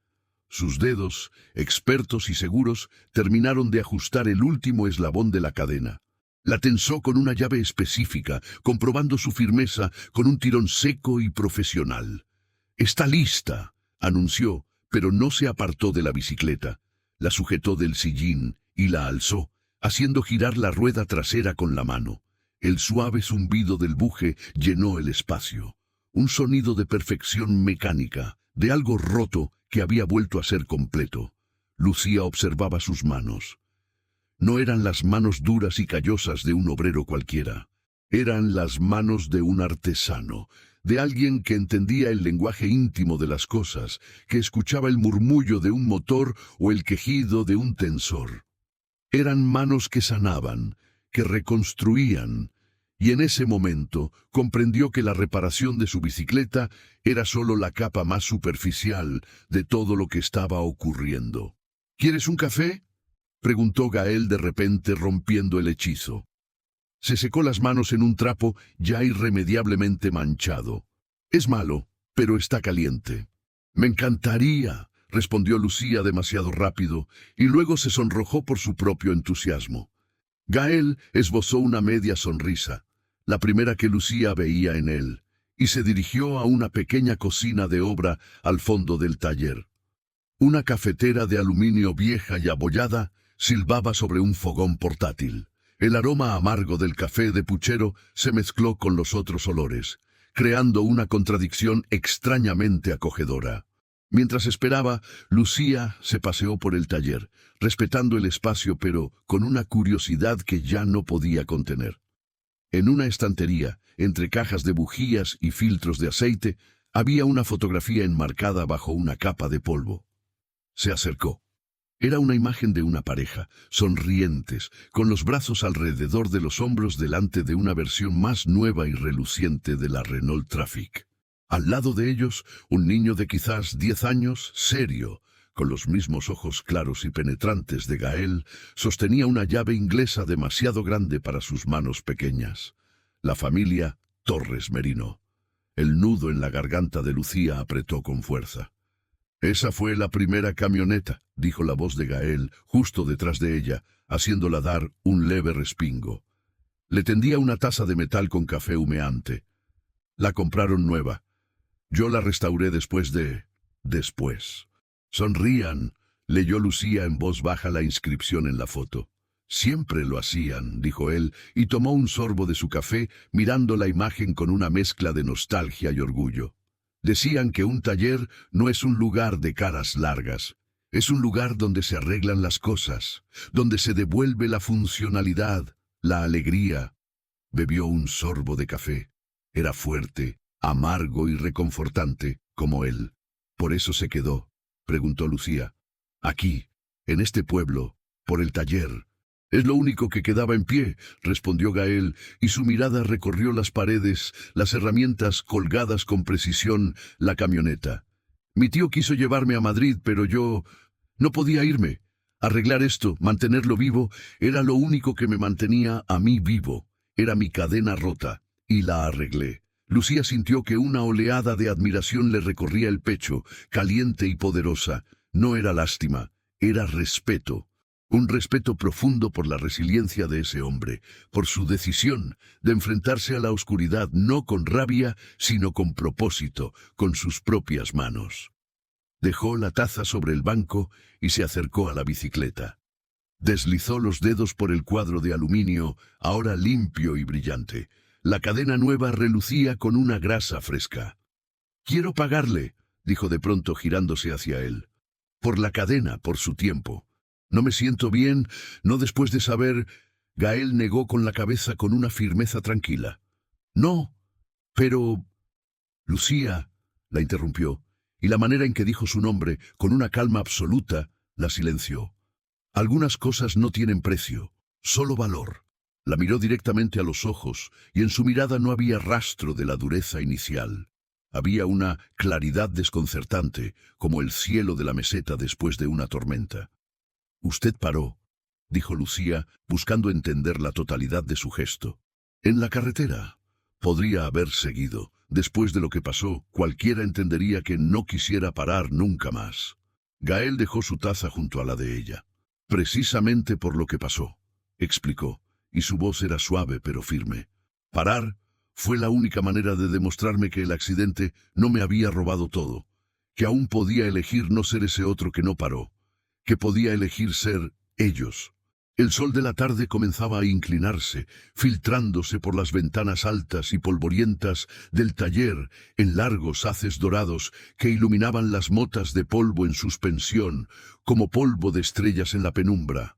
Sus dedos, expertos y seguros, terminaron de ajustar el último eslabón de la cadena. La tensó con una llave específica, comprobando su firmeza con un tirón seco y profesional. «Está lista», anunció, pero no se apartó de la bicicleta. La sujetó del sillín y la alzó, haciendo girar la rueda trasera con la mano. El suave zumbido del buje llenó el espacio. Un sonido de perfección mecánica, de algo roto que había vuelto a ser completo. Lucía observaba sus manos. No eran las manos duras y callosas de un obrero cualquiera. Eran las manos de un artesano, de alguien que entendía el lenguaje íntimo de las cosas, que escuchaba el murmullo de un motor o el quejido de un tensor. Eran manos que sanaban, que reconstruían, y en ese momento comprendió que la reparación de su bicicleta era solo la capa más superficial de todo lo que estaba ocurriendo. «¿Quieres un café?», preguntó Gael de repente, rompiendo el hechizo. Se secó las manos en un trapo ya irremediablemente manchado. «Es malo, pero está caliente». «Me encantaría», respondió Lucía demasiado rápido, y luego se sonrojó por su propio entusiasmo. Gael esbozó una media sonrisa, la primera que Lucía veía en él, y se dirigió a una pequeña cocina de obra al fondo del taller. Una cafetera de aluminio vieja y abollada silbaba sobre un fogón portátil. El aroma amargo del café de puchero se mezcló con los otros olores, creando una contradicción extrañamente acogedora. Mientras esperaba, Lucía se paseó por el taller, respetando el espacio pero con una curiosidad que ya no podía contener. En una estantería, entre cajas de bujías y filtros de aceite, había una fotografía enmarcada bajo una capa de polvo. Se acercó. Era una imagen de una pareja, sonrientes, con los brazos alrededor de los hombros delante de una versión más nueva y reluciente de la Renault Trafic. Al lado de ellos, un niño de quizás 10 años, serio, con los mismos ojos claros y penetrantes de Gael, sostenía una llave inglesa demasiado grande para sus manos pequeñas. La familia Torres Merino. El nudo en la garganta de Lucía apretó con fuerza. «Esa fue la primera camioneta», dijo la voz de Gael, justo detrás de ella, haciéndola dar un leve respingo. Le tendía una taza de metal con café humeante. «La compraron nueva. Yo la restauré después. «Sonrían», leyó Lucía en voz baja la inscripción en la foto. «Siempre lo hacían», dijo él, y tomó un sorbo de su café, mirando la imagen con una mezcla de nostalgia y orgullo. Decían que un taller no es un lugar de caras largas. Es un lugar donde se arreglan las cosas, donde se devuelve la funcionalidad, la alegría. Bebió un sorbo de café. Era fuerte, amargo y reconfortante, como él. ¿Por eso se quedó?, preguntó Lucía. Aquí, en este pueblo, por el taller. Es lo único que quedaba en pie, respondió Gael, y su mirada recorrió las paredes, las herramientas colgadas con precisión, la camioneta. Mi tío quiso llevarme a Madrid, pero yo no podía irme. Arreglar esto, mantenerlo vivo, era lo único que me mantenía a mí vivo. Era mi cadena rota, y la arreglé. Lucía sintió que una oleada de admiración le recorría el pecho, caliente y poderosa. No era lástima, era respeto. Un respeto profundo por la resiliencia de ese hombre, por su decisión de enfrentarse a la oscuridad no con rabia, sino con propósito, con sus propias manos. Dejó la taza sobre el banco y se acercó a la bicicleta. Deslizó los dedos por el cuadro de aluminio, ahora limpio y brillante. La cadena nueva relucía con una grasa fresca. «Quiero pagarle», dijo de pronto girándose hacia él. «Por la cadena, por su tiempo. No me siento bien, no después de saber...» Gael negó con la cabeza con una firmeza tranquila. «No, pero...» Lucía la interrumpió, y la manera en que dijo su nombre, con una calma absoluta, la silenció. «Algunas cosas no tienen precio, solo valor». La miró directamente a los ojos, y en su mirada no había rastro de la dureza inicial. Había una claridad desconcertante, como el cielo de la meseta después de una tormenta. «Usted paró», dijo Lucía, buscando entender la totalidad de su gesto. «En la carretera. Podría haber seguido. Después de lo que pasó, cualquiera entendería que no quisiera parar nunca más». Gael dejó su taza junto a la de ella. «Precisamente por lo que pasó», explicó, y su voz era suave pero firme. «Parar fue la única manera de demostrarme que el accidente no me había robado todo, que aún podía elegir no ser ese otro que no paró, que podía elegir ser ellos». El sol de la tarde comenzaba a inclinarse, filtrándose por las ventanas altas y polvorientas del taller en largos haces dorados que iluminaban las motas de polvo en suspensión, como polvo de estrellas en la penumbra.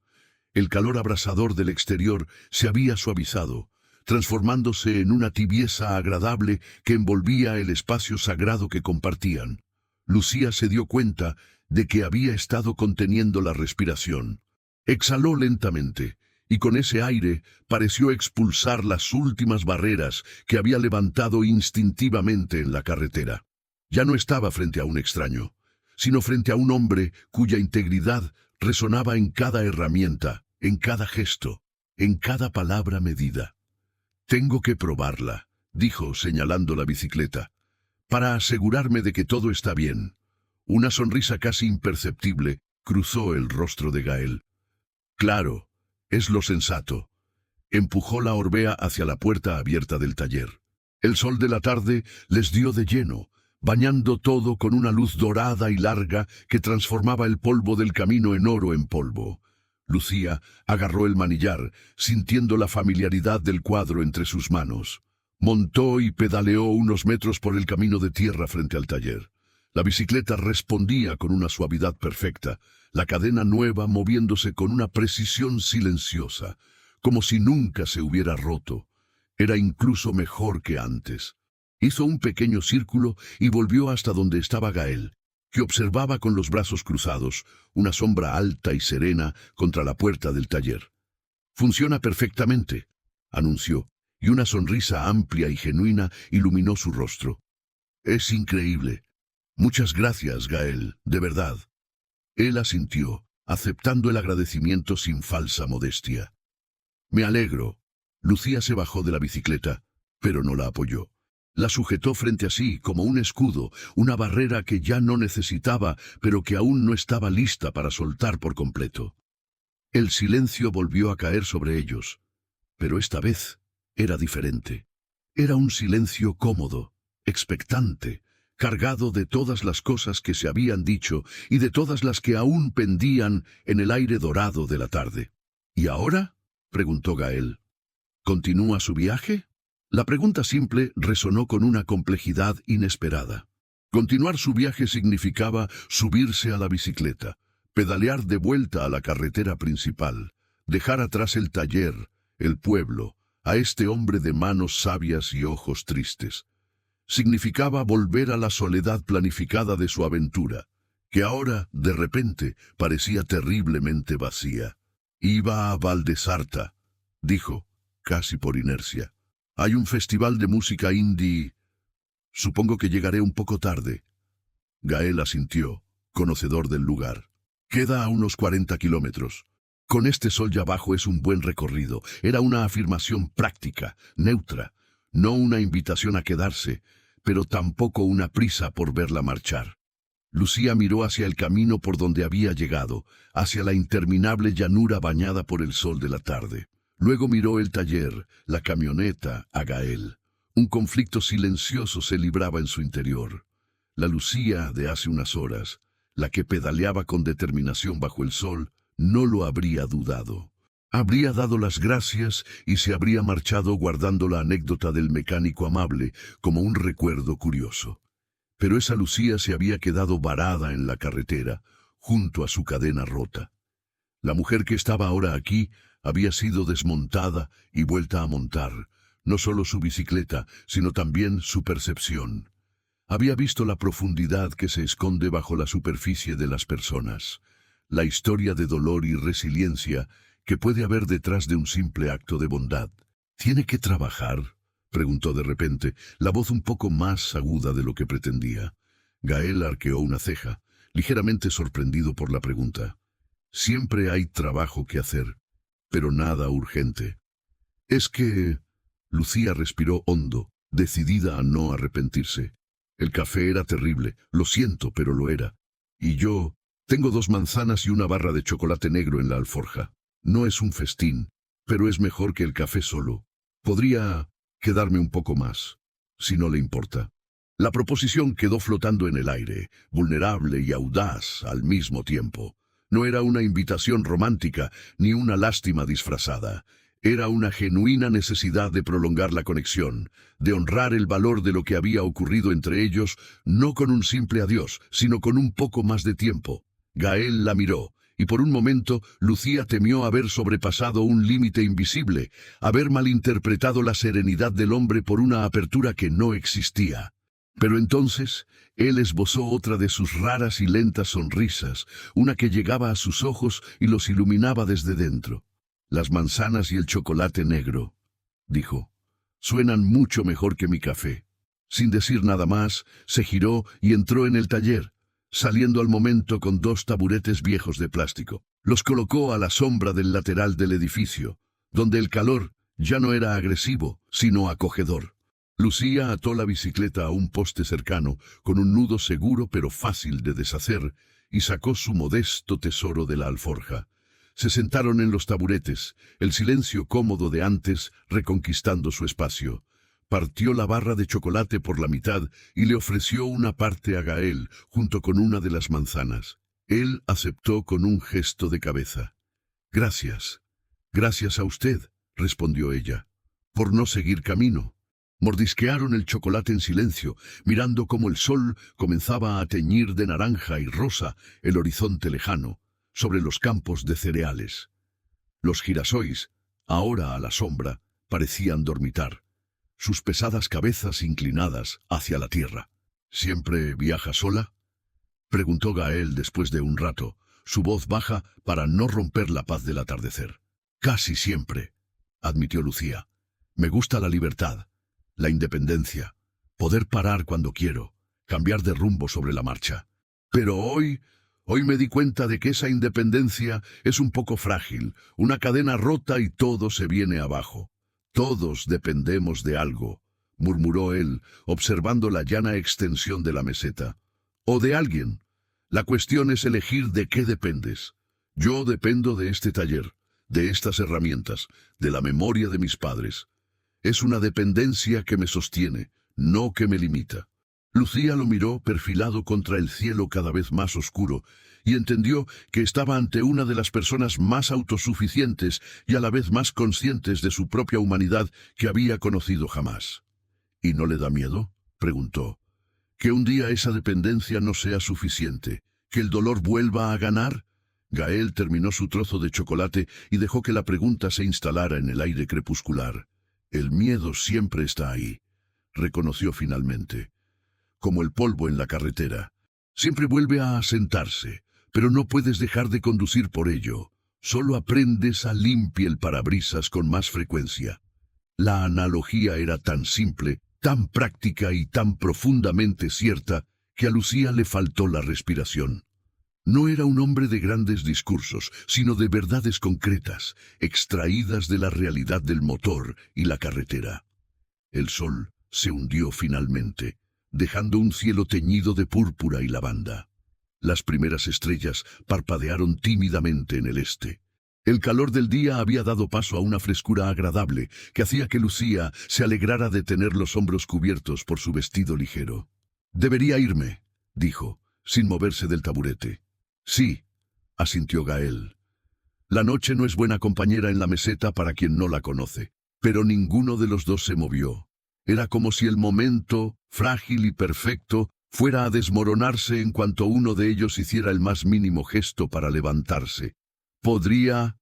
El calor abrasador del exterior se había suavizado, transformándose en una tibieza agradable que envolvía el espacio sagrado que compartían. Lucía se dio cuenta de que había estado conteniendo la respiración. Exhaló lentamente, y con ese aire pareció expulsar las últimas barreras que había levantado instintivamente en la carretera. Ya no estaba frente a un extraño, sino frente a un hombre cuya integridad resonaba en cada herramienta, en cada gesto, en cada palabra medida. «Tengo que probarla», dijo señalando la bicicleta, «para asegurarme de que todo está bien». Una sonrisa casi imperceptible cruzó el rostro de Gael. «Claro, es lo sensato». Empujó la Orbea hacia la puerta abierta del taller. El sol de la tarde les dio de lleno, bañando todo con una luz dorada y larga que transformaba el polvo del camino en oro en polvo. Lucía agarró el manillar, sintiendo la familiaridad del cuadro entre sus manos. Montó y pedaleó unos metros por el camino de tierra frente al taller. La bicicleta respondía con una suavidad perfecta, la cadena nueva moviéndose con una precisión silenciosa, como si nunca se hubiera roto. Era incluso mejor que antes. Hizo un pequeño círculo y volvió hasta donde estaba Gael, que observaba con los brazos cruzados, una sombra alta y serena contra la puerta del taller. «Funciona perfectamente», anunció, y una sonrisa amplia y genuina iluminó su rostro. «Es increíble. Muchas gracias, Gael, de verdad». Él asintió, aceptando el agradecimiento sin falsa modestia. «Me alegro». Lucía se bajó de la bicicleta, pero no la apoyó. La sujetó frente a sí como un escudo, una barrera que ya no necesitaba, pero que aún no estaba lista para soltar por completo. El silencio volvió a caer sobre ellos, pero esta vez era diferente. Era un silencio cómodo, expectante, cargado de todas las cosas que se habían dicho y de todas las que aún pendían en el aire dorado de la tarde. «¿Y ahora?», preguntó Gael. «¿Continúa su viaje?». La pregunta simple resonó con una complejidad inesperada. Continuar su viaje significaba subirse a la bicicleta, pedalear de vuelta a la carretera principal, dejar atrás el taller, el pueblo, a este hombre de manos sabias y ojos tristes. Significaba volver a la soledad planificada de su aventura, que ahora, de repente, parecía terriblemente vacía. «Iba a Valdesarta», dijo, casi por inercia. «Hay un festival de música indie. Supongo que llegaré un poco tarde». Gael asintió, conocedor del lugar. «Queda a unos 40 kilómetros. Con este sol ya bajo es un buen recorrido». Era una afirmación práctica, neutra, no una invitación a quedarse, pero tampoco una prisa por verla marchar. Lucía miró hacia el camino por donde había llegado, hacia la interminable llanura bañada por el sol de la tarde. Luego miró el taller, la camioneta, a Gael. Un conflicto silencioso se libraba en su interior. La Lucía de hace unas horas, la que pedaleaba con determinación bajo el sol, no lo habría dudado. Habría dado las gracias y se habría marchado guardando la anécdota del mecánico amable como un recuerdo curioso. Pero esa Lucía se había quedado varada en la carretera, junto a su cadena rota. La mujer que estaba ahora aquí había sido desmontada y vuelta a montar, no solo su bicicleta, sino también su percepción. Había visto la profundidad que se esconde bajo la superficie de las personas, la historia de dolor y resiliencia que puede haber detrás de un simple acto de bondad. «¿Tiene que trabajar?», preguntó de repente, la voz un poco más aguda de lo que pretendía. Gael arqueó una ceja, ligeramente sorprendido por la pregunta. «Siempre hay trabajo que hacer, pero nada urgente». «Es que...» Lucía respiró hondo, decidida a no arrepentirse. «El café era terrible, lo siento, pero lo era. Y yo tengo 2 manzanas y una barra de chocolate negro en la alforja. No es un festín, pero es mejor que el café solo. Podría quedarme un poco más, si no le importa». La proposición quedó flotando en el aire, vulnerable y audaz al mismo tiempo. No era una invitación romántica, ni una lástima disfrazada. Era una genuina necesidad de prolongar la conexión, de honrar el valor de lo que había ocurrido entre ellos, no con un simple adiós, sino con un poco más de tiempo. Gael la miró, y por un momento Lucía temió haber sobrepasado un límite invisible, haber malinterpretado la serenidad del hombre por una apertura que no existía. Pero entonces él esbozó otra de sus raras y lentas sonrisas, una que llegaba a sus ojos y los iluminaba desde dentro. «Las manzanas y el chocolate negro», dijo, «suenan mucho mejor que mi café». Sin decir nada más, se giró y entró en el taller, saliendo al momento con 2 taburetes viejos de plástico. Los colocó a la sombra del lateral del edificio, donde el calor ya no era agresivo, sino acogedor. Lucía ató la bicicleta a un poste cercano, con un nudo seguro pero fácil de deshacer, y sacó su modesto tesoro de la alforja. Se sentaron en los taburetes, el silencio cómodo de antes reconquistando su espacio. Partió la barra de chocolate por la mitad y le ofreció una parte a Gael, junto con una de las manzanas. Él aceptó con un gesto de cabeza. «Gracias. Gracias a usted», respondió ella, «por no seguir camino». Mordisquearon el chocolate en silencio, mirando cómo el sol comenzaba a teñir de naranja y rosa el horizonte lejano, sobre los campos de cereales. Los girasoles, ahora a la sombra, parecían dormitar, sus pesadas cabezas inclinadas hacia la tierra. «¿Siempre viaja sola?», preguntó Gael después de un rato, su voz baja para no romper la paz del atardecer. «Casi siempre», admitió Lucía. «Me gusta la libertad, la independencia, poder parar cuando quiero, cambiar de rumbo sobre la marcha. Pero hoy me di cuenta de que esa independencia es un poco frágil, una cadena rota y todo se viene abajo. Todos dependemos de algo», murmuró él, observando la llana extensión de la meseta. «O de alguien. La cuestión es elegir de qué dependes. Yo dependo de este taller, de estas herramientas, de la memoria de mis padres. Es una dependencia que me sostiene, no que me limita». Lucía lo miró perfilado contra el cielo cada vez más oscuro y entendió que estaba ante una de las personas más autosuficientes y a la vez más conscientes de su propia humanidad que había conocido jamás. «¿Y no le da miedo?», preguntó. «¿Que un día esa dependencia no sea suficiente? ¿Que el dolor vuelva a ganar?». Gael terminó su trozo de chocolate y dejó que la pregunta se instalara en el aire crepuscular. El miedo siempre está ahí, reconoció finalmente. Como el polvo en la carretera. Siempre vuelve a asentarse, pero no puedes dejar de conducir por ello. Solo aprendes a limpiar el parabrisas con más frecuencia. La analogía era tan simple, tan práctica y tan profundamente cierta que a Lucía le faltó la respiración. No era un hombre de grandes discursos, sino de verdades concretas, extraídas de la realidad del motor y la carretera. El sol se hundió finalmente, dejando un cielo teñido de púrpura y lavanda. Las primeras estrellas parpadearon tímidamente en el este. El calor del día había dado paso a una frescura agradable que hacía que Lucía se alegrara de tener los hombros cubiertos por su vestido ligero. «Debería irme», dijo, sin moverse del taburete. «Sí», asintió Gael. «La noche no es buena compañera en la meseta para quien no la conoce». Pero ninguno de los dos se movió. Era como si el momento, frágil y perfecto, fuera a desmoronarse en cuanto uno de ellos hiciera el más mínimo gesto para levantarse. «¿Podría?»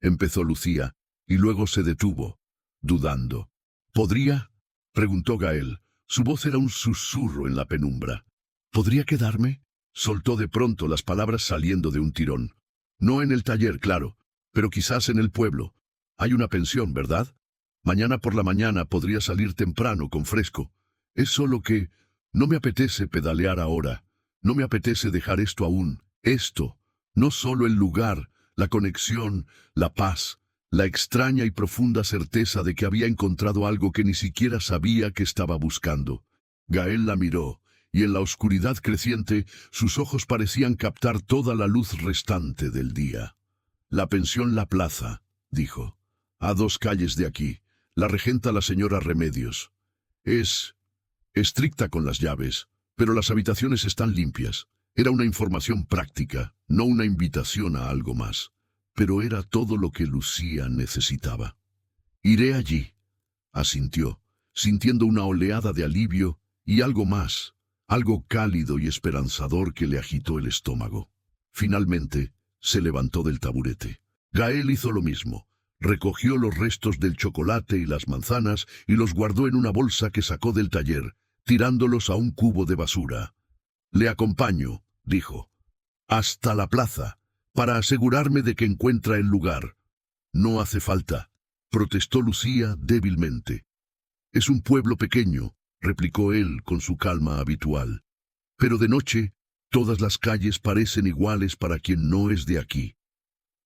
empezó Lucía, y luego se detuvo, dudando. «¿Podría?» preguntó Gael. Su voz era un susurro en la penumbra. «¿Podría quedarme?» soltó de pronto las palabras saliendo de un tirón. «No en el taller, claro, pero quizás en el pueblo. Hay una pensión, ¿verdad? Mañana por la mañana podría salir temprano con fresco. Es solo que no me apetece pedalear ahora. No me apetece dejar esto aún. Esto, no solo el lugar, la conexión, la paz, la extraña y profunda certeza de que había encontrado algo que ni siquiera sabía que estaba buscando». Gael la miró, y en la oscuridad creciente sus ojos parecían captar toda la luz restante del día. «La pensión La Plaza», dijo. «A 2 calles de aquí. La regenta la señora Remedios. Es estricta con las llaves, pero las habitaciones están limpias». Era una información práctica, no una invitación a algo más. Pero era todo lo que Lucía necesitaba. «Iré allí», asintió, sintiendo una oleada de alivio y algo más, algo cálido y esperanzador que le agitó el estómago. Finalmente, se levantó del taburete. Gael hizo lo mismo. Recogió los restos del chocolate y las manzanas y los guardó en una bolsa que sacó del taller, tirándolos a un cubo de basura. «Le acompaño», dijo, «hasta la plaza, para asegurarme de que encuentra el lugar». «No hace falta», protestó Lucía débilmente. «Es un pueblo pequeño», replicó él con su calma habitual. «Pero de noche, todas las calles parecen iguales para quien no es de aquí».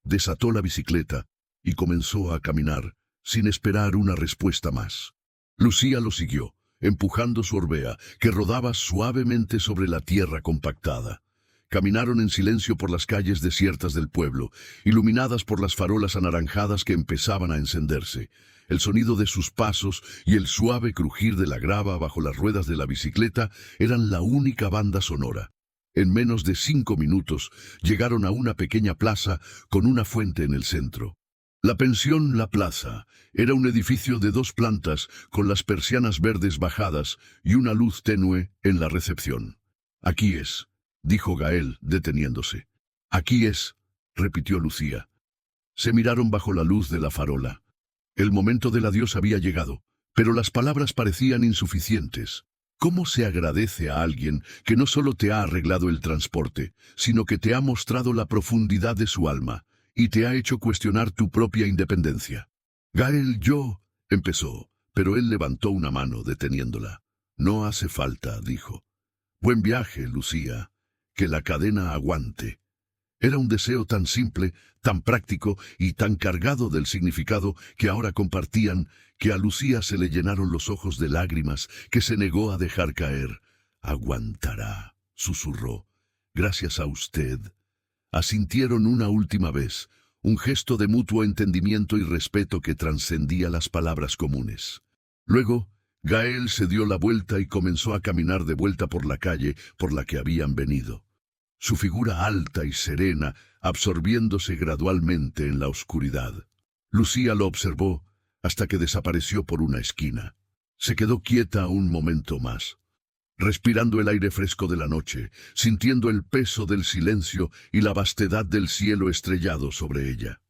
Desató la bicicleta y comenzó a caminar, sin esperar una respuesta más. Lucía lo siguió, empujando su orbea, que rodaba suavemente sobre la tierra compactada. Caminaron en silencio por las calles desiertas del pueblo, iluminadas por las farolas anaranjadas que empezaban a encenderse. El sonido de sus pasos y el suave crujir de la grava bajo las ruedas de la bicicleta eran la única banda sonora. En menos de 5 minutos llegaron a una pequeña plaza con una fuente en el centro. La pensión La Plaza era un edificio de 2 plantas con las persianas verdes bajadas y una luz tenue en la recepción. «Aquí es», dijo Gael, deteniéndose. «Aquí es», repitió Lucía. Se miraron bajo la luz de la farola. El momento del adiós había llegado, pero las palabras parecían insuficientes. ¿Cómo se agradece a alguien que no solo te ha arreglado el transporte, sino que te ha mostrado la profundidad de su alma y te ha hecho cuestionar tu propia independencia? «Gael, yo», empezó, pero él levantó una mano deteniéndola. «No hace falta», dijo. «Buen viaje, Lucía. Que la cadena aguante». Era un deseo tan simple, tan práctico y tan cargado del significado que ahora compartían, que a Lucía se le llenaron los ojos de lágrimas que se negó a dejar caer. «Aguantará», susurró. «Gracias a usted». Asintieron una última vez, un gesto de mutuo entendimiento y respeto que trascendía las palabras comunes. Luego, Gael se dio la vuelta y comenzó a caminar de vuelta por la calle por la que habían venido. Su figura alta y serena, absorbiéndose gradualmente en la oscuridad. Lucía lo observó hasta que desapareció por una esquina. Se quedó quieta un momento más, respirando el aire fresco de la noche, sintiendo el peso del silencio y la vastedad del cielo estrellado sobre ella.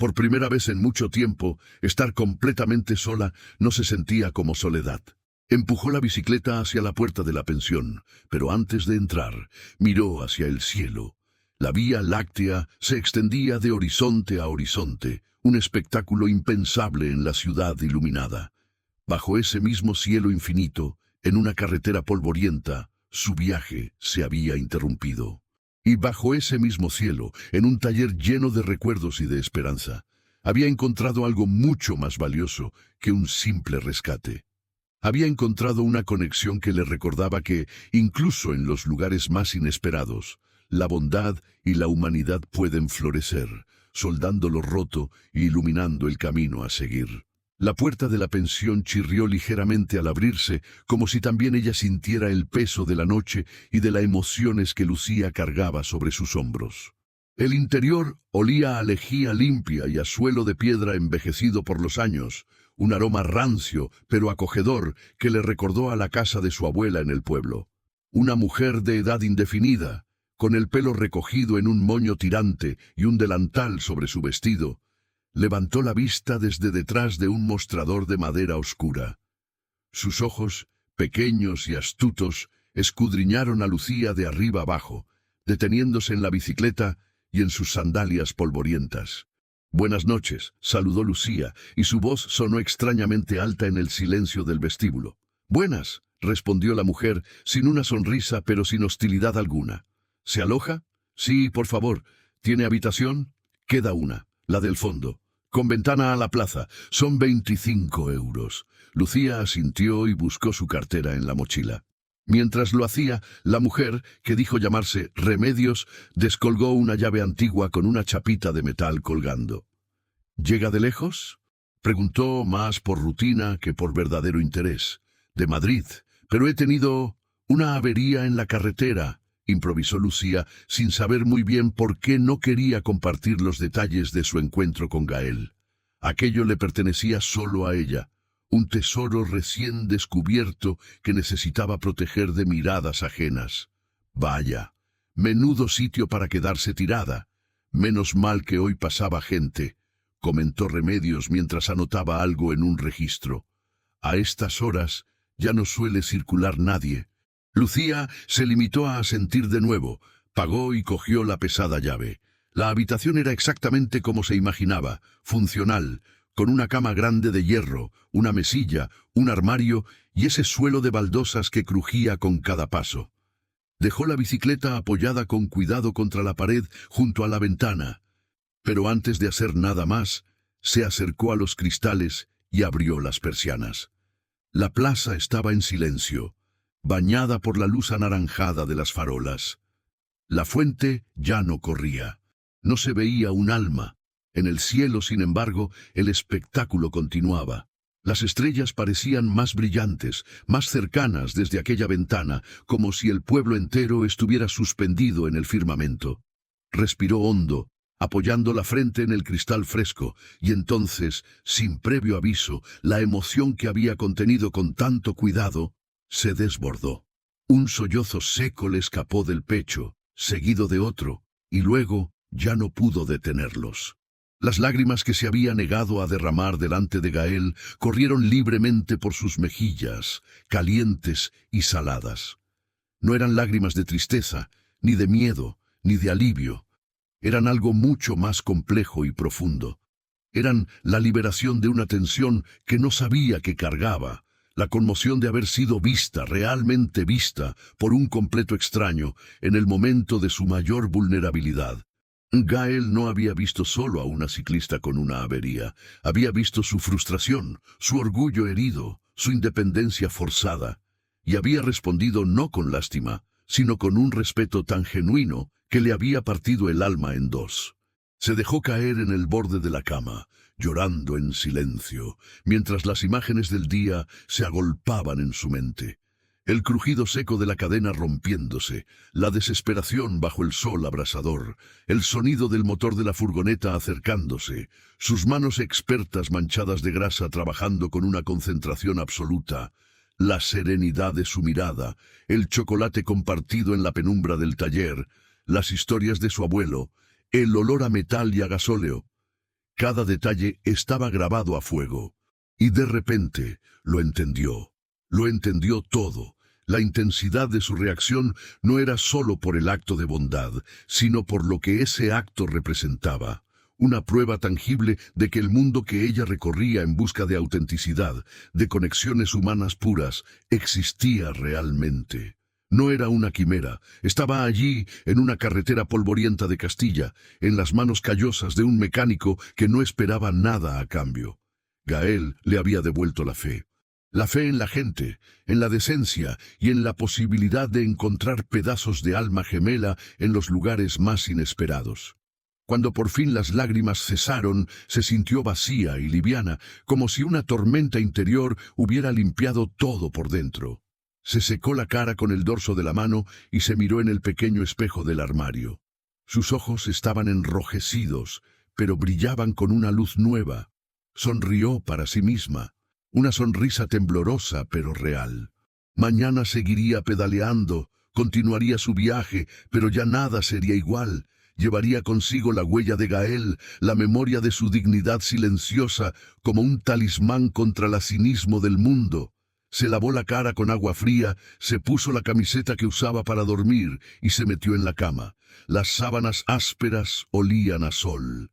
Por primera vez en mucho tiempo, estar completamente sola no se sentía como soledad. Empujó la bicicleta hacia la puerta de la pensión, pero antes de entrar, miró hacia el cielo. La Vía Láctea se extendía de horizonte a horizonte, un espectáculo impensable en la ciudad iluminada. Bajo ese mismo cielo infinito, en una carretera polvorienta, su viaje se había interrumpido. Y bajo ese mismo cielo, en un taller lleno de recuerdos y de esperanza, había encontrado algo mucho más valioso que un simple rescate. Había encontrado una conexión que le recordaba que, incluso en los lugares más inesperados, la bondad y la humanidad pueden florecer, soldando lo roto y iluminando el camino a seguir. La puerta de la pensión chirrió ligeramente al abrirse, como si también ella sintiera el peso de la noche y de las emociones que Lucía cargaba sobre sus hombros. El interior olía a lejía limpia y a suelo de piedra envejecido por los años, un aroma rancio pero acogedor que le recordó a la casa de su abuela en el pueblo. Una mujer de edad indefinida, con el pelo recogido en un moño tirante y un delantal sobre su vestido, levantó la vista desde detrás de un mostrador de madera oscura. Sus ojos, pequeños y astutos, escudriñaron a Lucía de arriba abajo, deteniéndose en la bicicleta y en sus sandalias polvorientas. «Buenas noches», saludó Lucía, y su voz sonó extrañamente alta en el silencio del vestíbulo. «Buenas», respondió la mujer, sin una sonrisa pero sin hostilidad alguna. «¿Se aloja?» «Sí, por favor. ¿Tiene habitación?» «Queda una, la del fondo. Con ventana a la plaza. Son 25 euros. Lucía asintió y buscó su cartera en la mochila. Mientras lo hacía, la mujer, que dijo llamarse Remedios, descolgó una llave antigua con una chapita de metal colgando. «¿Llega de lejos?», preguntó, más por rutina que por verdadero interés. «De Madrid, pero he tenido una avería en la carretera», improvisó Lucía, sin saber muy bien por qué no quería compartir los detalles de su encuentro con Gael. Aquello le pertenecía solo a ella, un tesoro recién descubierto que necesitaba proteger de miradas ajenas. «Vaya, menudo sitio para quedarse tirada. Menos mal que hoy pasaba gente», comentó Remedios mientras anotaba algo en un registro. «A estas horas ya no suele circular nadie». Lucía se limitó a asentir de nuevo, pagó y cogió la pesada llave. La habitación era exactamente como se imaginaba, funcional, con una cama grande de hierro, una mesilla, un armario y ese suelo de baldosas que crujía con cada paso. Dejó la bicicleta apoyada con cuidado contra la pared junto a la ventana, pero antes de hacer nada más, se acercó a los cristales y abrió las persianas. La plaza estaba en silencio, bañada por la luz anaranjada de las farolas. La fuente ya no corría. No se veía un alma. En el cielo, sin embargo, el espectáculo continuaba. Las estrellas parecían más brillantes, más cercanas desde aquella ventana, como si el pueblo entero estuviera suspendido en el firmamento. Respiró hondo, apoyando la frente en el cristal fresco, y entonces, sin previo aviso, la emoción que había contenido con tanto cuidado se desbordó. Un sollozo seco le escapó del pecho, seguido de otro, y luego ya no pudo detenerlos. Las lágrimas que se había negado a derramar delante de Gael corrieron libremente por sus mejillas, calientes y saladas. No eran lágrimas de tristeza, ni de miedo, ni de alivio. Eran algo mucho más complejo y profundo. Eran la liberación de una tensión que no sabía que cargaba, la conmoción de haber sido vista, realmente vista, por un completo extraño, en el momento de su mayor vulnerabilidad. Gael no había visto solo a una ciclista con una avería, había visto su frustración, su orgullo herido, su independencia forzada, y había respondido no con lástima, sino con un respeto tan genuino que le había partido el alma en dos. Se dejó caer en el borde de la cama, llorando en silencio, mientras las imágenes del día se agolpaban en su mente. El crujido seco de la cadena rompiéndose, la desesperación bajo el sol abrasador, el sonido del motor de la furgoneta acercándose, sus manos expertas manchadas de grasa trabajando con una concentración absoluta, la serenidad de su mirada, el chocolate compartido en la penumbra del taller, las historias de su abuelo, el olor a metal y a gasóleo. Cada detalle estaba grabado a fuego. Y de repente lo entendió. Lo entendió todo. La intensidad de su reacción no era solo por el acto de bondad, sino por lo que ese acto representaba. Una prueba tangible de que el mundo que ella recorría en busca de autenticidad, de conexiones humanas puras, existía realmente. No era una quimera, estaba allí, en una carretera polvorienta de Castilla, en las manos callosas de un mecánico que no esperaba nada a cambio. Gael le había devuelto la fe. La fe en la gente, en la decencia y en la posibilidad de encontrar pedazos de alma gemela en los lugares más inesperados. Cuando por fin las lágrimas cesaron, se sintió vacía y liviana, como si una tormenta interior hubiera limpiado todo por dentro. Se secó la cara con el dorso de la mano y se miró en el pequeño espejo del armario. Sus ojos estaban enrojecidos, pero brillaban con una luz nueva. Sonrió para sí misma, una sonrisa temblorosa pero real. Mañana seguiría pedaleando, continuaría su viaje, pero ya nada sería igual. Llevaría consigo la huella de Gael, la memoria de su dignidad silenciosa, como un talismán contra el cinismo del mundo. Se lavó la cara con agua fría, se puso la camiseta que usaba para dormir y se metió en la cama. Las sábanas ásperas olían a sol.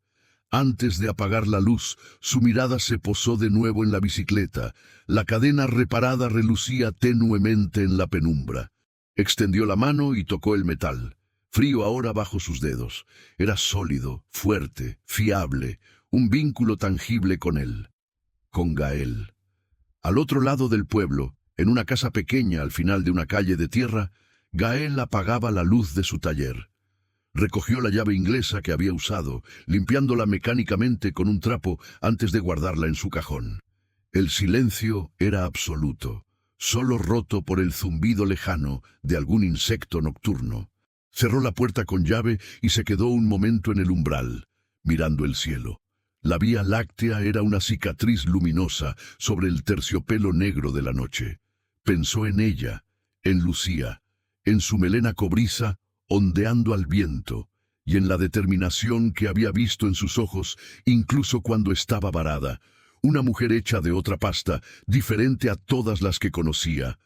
Antes de apagar la luz, su mirada se posó de nuevo en la bicicleta. La cadena reparada relucía tenuemente en la penumbra. Extendió la mano y tocó el metal. Frío ahora bajo sus dedos. Era sólido, fuerte, fiable, un vínculo tangible con él. Con Gael. Al otro lado del pueblo, en una casa pequeña al final de una calle de tierra, Gael apagaba la luz de su taller. Recogió la llave inglesa que había usado, limpiándola mecánicamente con un trapo antes de guardarla en su cajón. El silencio era absoluto, solo roto por el zumbido lejano de algún insecto nocturno. Cerró la puerta con llave y se quedó un momento en el umbral, mirando el cielo. La Vía Láctea era una cicatriz luminosa sobre el terciopelo negro de la noche. Pensó en ella, en Lucía, en su melena cobriza, ondeando al viento, y en la determinación que había visto en sus ojos, incluso cuando estaba varada. Una mujer hecha de otra pasta, diferente a todas las que conocía.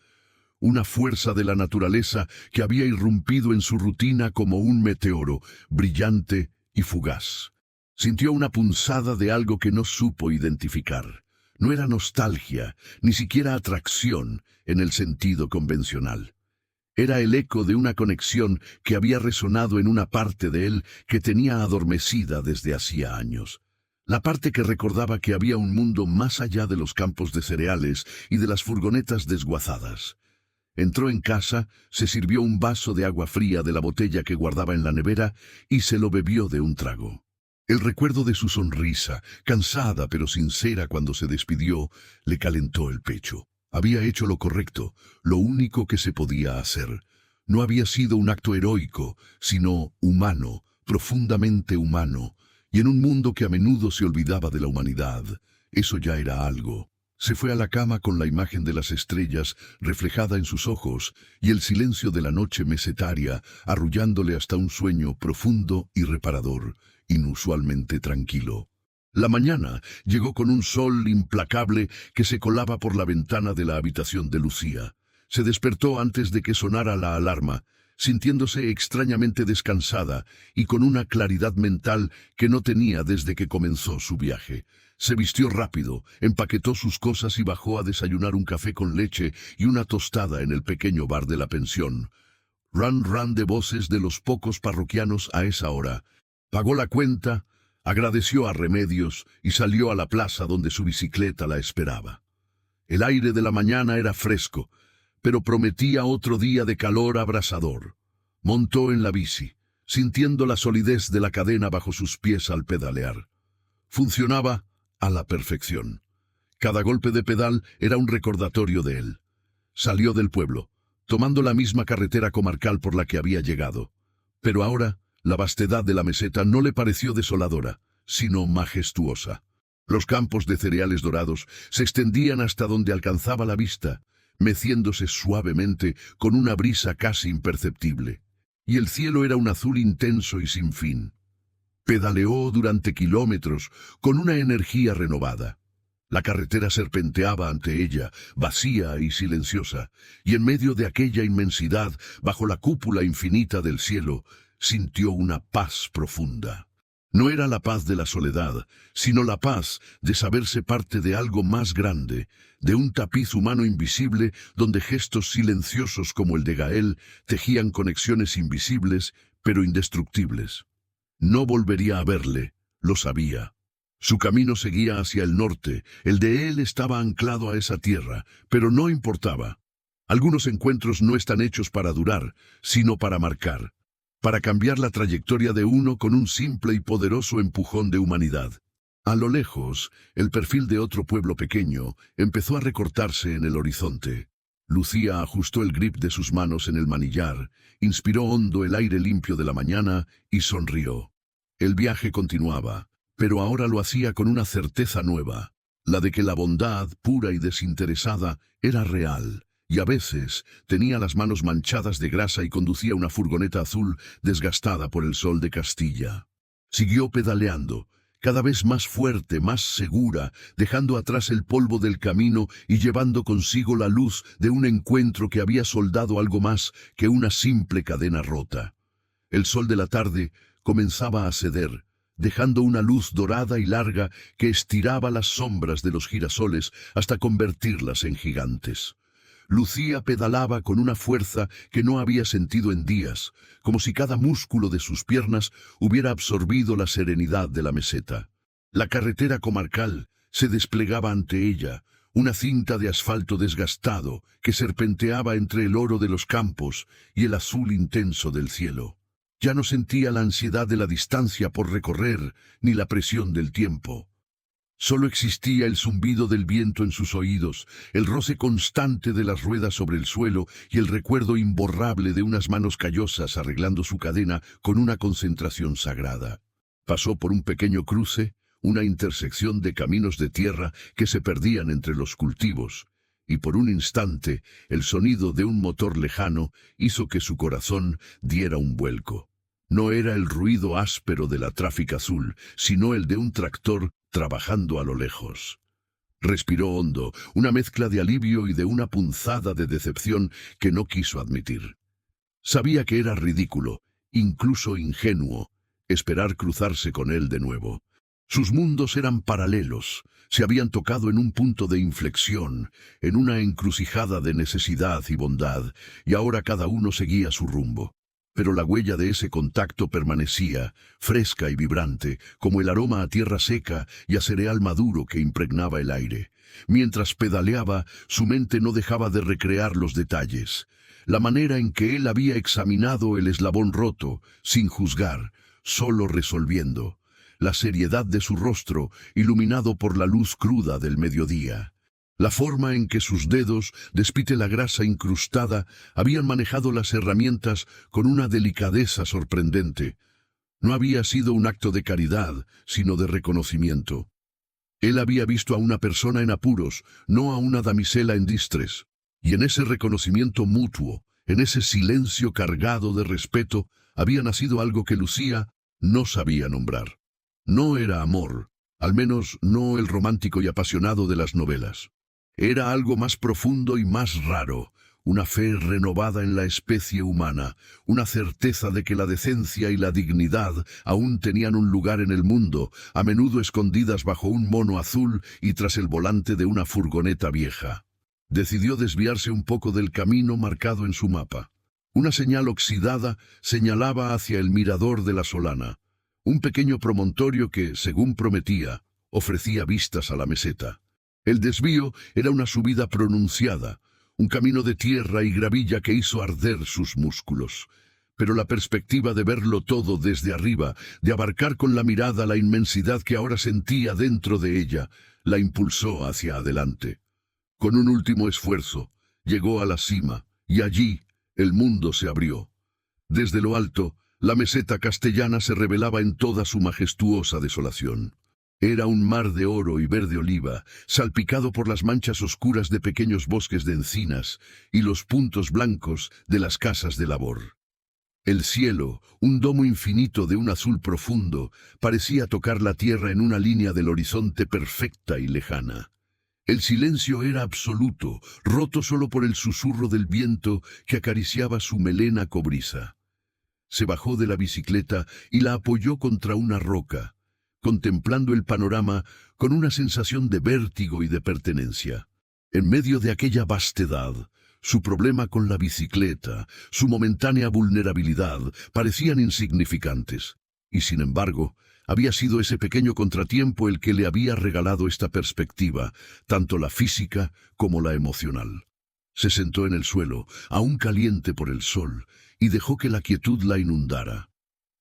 Una fuerza de la naturaleza que había irrumpido en su rutina como un meteoro, brillante y fugaz. Sintió una punzada de algo que no supo identificar. No era nostalgia, ni siquiera atracción en el sentido convencional. Era el eco de una conexión que había resonado en una parte de él que tenía adormecida desde hacía años. La parte que recordaba que había un mundo más allá de los campos de cereales y de las furgonetas desguazadas. Entró en casa, se sirvió un vaso de agua fría de la botella que guardaba en la nevera y se lo bebió de un trago. El recuerdo de su sonrisa, cansada pero sincera cuando se despidió, le calentó el pecho. Había hecho lo correcto, lo único que se podía hacer. No había sido un acto heroico, sino humano, profundamente humano, y en un mundo que a menudo se olvidaba de la humanidad. Eso ya era algo. Se fue a la cama con la imagen de las estrellas reflejada en sus ojos y el silencio de la noche mesetaria arrullándole hasta un sueño profundo y reparador, inusualmente tranquilo. La mañana llegó con un sol implacable que se colaba por la ventana de la habitación de Lucía. Se despertó antes de que sonara la alarma, sintiéndose extrañamente descansada y con una claridad mental que no tenía desde que comenzó su viaje. Se vistió rápido, empaquetó sus cosas y bajó a desayunar un café con leche y una tostada en el pequeño bar de la pensión. Ran de voces de los pocos parroquianos a esa hora. Pagó la cuenta, agradeció a Remedios y salió a la plaza donde su bicicleta la esperaba. El aire de la mañana era fresco, pero prometía otro día de calor abrasador. Montó en la bici, sintiendo la solidez de la cadena bajo sus pies al pedalear. Funcionaba a la perfección. Cada golpe de pedal era un recordatorio de él. Salió del pueblo, tomando la misma carretera comarcal por la que había llegado. Pero ahora, la vastedad de la meseta no le pareció desoladora, sino majestuosa. Los campos de cereales dorados se extendían hasta donde alcanzaba la vista, meciéndose suavemente con una brisa casi imperceptible. Y el cielo era un azul intenso y sin fin. Pedaleó durante kilómetros con una energía renovada. La carretera serpenteaba ante ella, vacía y silenciosa, y en medio de aquella inmensidad, bajo la cúpula infinita del cielo, sintió una paz profunda. No era la paz de la soledad, sino la paz de saberse parte de algo más grande, de un tapiz humano invisible donde gestos silenciosos como el de Gael tejían conexiones invisibles pero indestructibles. No volvería a verle, lo sabía. Su camino seguía hacia el norte, el de él estaba anclado a esa tierra, pero no importaba. Algunos encuentros no están hechos para durar, sino para marcar, para cambiar la trayectoria de uno con un simple y poderoso empujón de humanidad. A lo lejos, el perfil de otro pueblo pequeño empezó a recortarse en el horizonte. Lucía ajustó el grip de sus manos en el manillar, inspiró hondo el aire limpio de la mañana y sonrió. El viaje continuaba, pero ahora lo hacía con una certeza nueva, la de que la bondad, pura y desinteresada, era real, y a veces tenía las manos manchadas de grasa y conducía una furgoneta azul desgastada por el sol de Castilla. Siguió pedaleando, cada vez más fuerte, más segura, dejando atrás el polvo del camino y llevando consigo la luz de un encuentro que había soldado algo más que una simple cadena rota. El sol de la tarde comenzaba a ceder, dejando una luz dorada y larga que estiraba las sombras de los girasoles hasta convertirlas en gigantes. Lucía pedalaba con una fuerza que no había sentido en días, como si cada músculo de sus piernas hubiera absorbido la serenidad de la meseta. La carretera comarcal se desplegaba ante ella, una cinta de asfalto desgastado que serpenteaba entre el oro de los campos y el azul intenso del cielo. Ya no sentía la ansiedad de la distancia por recorrer, ni la presión del tiempo. Solo existía el zumbido del viento en sus oídos, el roce constante de las ruedas sobre el suelo y el recuerdo imborrable de unas manos callosas arreglando su cadena con una concentración sagrada. Pasó por un pequeño cruce, una intersección de caminos de tierra que se perdían entre los cultivos, y por un instante el sonido de un motor lejano hizo que su corazón diera un vuelco. No era el ruido áspero de la tráfica azul, sino el de un tractor trabajando a lo lejos. Respiró hondo, una mezcla de alivio y de una punzada de decepción que no quiso admitir. Sabía que era ridículo, incluso ingenuo, esperar cruzarse con él de nuevo. Sus mundos eran paralelos, se habían tocado en un punto de inflexión, en una encrucijada de necesidad y bondad, y ahora cada uno seguía su rumbo. Pero la huella de ese contacto permanecía, fresca y vibrante, como el aroma a tierra seca y a cereal maduro que impregnaba el aire. Mientras pedaleaba, su mente no dejaba de recrear los detalles, la manera en que él había examinado el eslabón roto, sin juzgar, solo resolviendo, la seriedad de su rostro, iluminado por la luz cruda del mediodía. La forma en que sus dedos, despite la grasa incrustada, habían manejado las herramientas con una delicadeza sorprendente. No había sido un acto de caridad, sino de reconocimiento. Él había visto a una persona en apuros, no a una damisela en distrés. Y en ese reconocimiento mutuo, en ese silencio cargado de respeto, había nacido algo que Lucía no sabía nombrar. No era amor, al menos no el romántico y apasionado de las novelas. Era algo más profundo y más raro, una fe renovada en la especie humana, una certeza de que la decencia y la dignidad aún tenían un lugar en el mundo, a menudo escondidas bajo un mono azul y tras el volante de una furgoneta vieja. Decidió desviarse un poco del camino marcado en su mapa. Una señal oxidada señalaba hacia el mirador de la Solana, un pequeño promontorio que, según prometía, ofrecía vistas a la meseta. El desvío era una subida pronunciada, un camino de tierra y gravilla que hizo arder sus músculos. Pero la perspectiva de verlo todo desde arriba, de abarcar con la mirada la inmensidad que ahora sentía dentro de ella, la impulsó hacia adelante. Con un último esfuerzo, llegó a la cima, y allí el mundo se abrió. Desde lo alto, la meseta castellana se revelaba en toda su majestuosa desolación. Era un mar de oro y verde oliva, salpicado por las manchas oscuras de pequeños bosques de encinas y los puntos blancos de las casas de labor. El cielo, un domo infinito de un azul profundo, parecía tocar la tierra en una línea del horizonte perfecta y lejana. El silencio era absoluto, roto solo por el susurro del viento que acariciaba su melena cobriza. Se bajó de la bicicleta y la apoyó contra una roca, contemplando el panorama con una sensación de vértigo y de pertenencia. En medio de aquella vastedad, su problema con la bicicleta, su momentánea vulnerabilidad, parecían insignificantes. Y sin embargo, había sido ese pequeño contratiempo el que le había regalado esta perspectiva, tanto la física como la emocional. Se sentó en el suelo, aún caliente por el sol, y dejó que la quietud la inundara.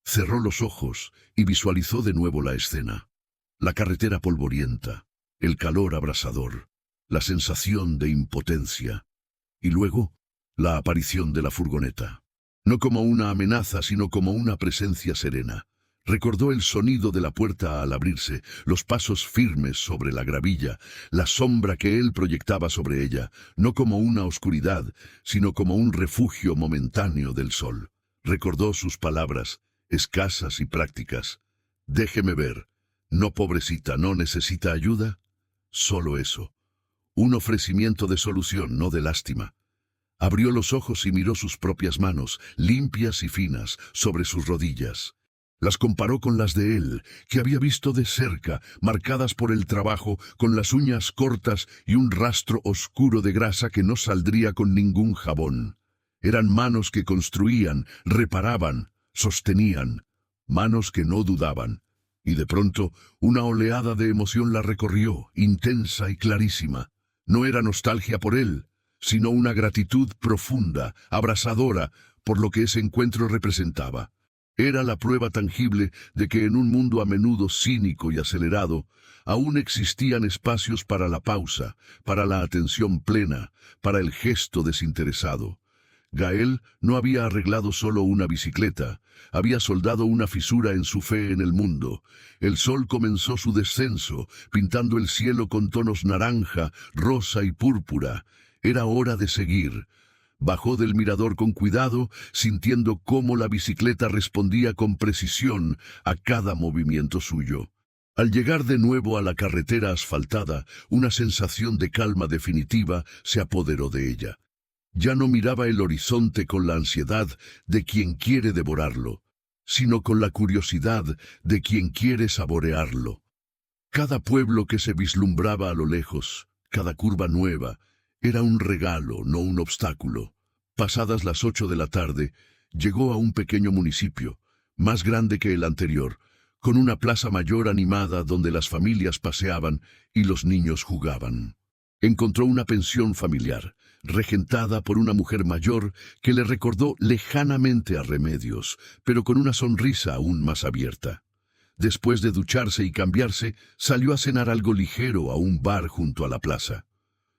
Cerró los ojos y visualizó de nuevo la escena. La carretera polvorienta, el calor abrasador, la sensación de impotencia. Y luego, la aparición de la furgoneta. No como una amenaza, sino como una presencia serena. Recordó el sonido de la puerta al abrirse, los pasos firmes sobre la gravilla, la sombra que él proyectaba sobre ella, no como una oscuridad, sino como un refugio momentáneo del sol. Recordó sus palabras, escasas y prácticas. Déjeme ver. No, pobrecita, ¿no necesita ayuda? Solo eso. Un ofrecimiento de solución, no de lástima. Abrió los ojos y miró sus propias manos, limpias y finas, sobre sus rodillas. Las comparó con las de él, que había visto de cerca, marcadas por el trabajo, con las uñas cortas y un rastro oscuro de grasa que no saldría con ningún jabón. Eran manos que construían, reparaban, sostenían, manos que no dudaban. Y de pronto, una oleada de emoción la recorrió, intensa y clarísima. No era nostalgia por él, sino una gratitud profunda, abrasadora, por lo que ese encuentro representaba. Era la prueba tangible de que en un mundo a menudo cínico y acelerado, aún existían espacios para la pausa, para la atención plena, para el gesto desinteresado. Gael no había arreglado solo una bicicleta, había soldado una fisura en su fe en el mundo. El sol comenzó su descenso, pintando el cielo con tonos naranja, rosa y púrpura. Era hora de seguir. Bajó del mirador con cuidado, sintiendo cómo la bicicleta respondía con precisión a cada movimiento suyo. Al llegar de nuevo a la carretera asfaltada, una sensación de calma definitiva se apoderó de ella. Ya no miraba el horizonte con la ansiedad de quien quiere devorarlo, sino con la curiosidad de quien quiere saborearlo. Cada pueblo que se vislumbraba a lo lejos, cada curva nueva, era un regalo, no un obstáculo. Pasadas las 8 de la tarde, llegó a un pequeño municipio, más grande que el anterior, con una plaza mayor animada donde las familias paseaban y los niños jugaban. Encontró una pensión familiar, regentada por una mujer mayor que le recordó lejanamente a Remedios, pero con una sonrisa aún más abierta. Después de ducharse y cambiarse, salió a cenar algo ligero a un bar junto a la plaza.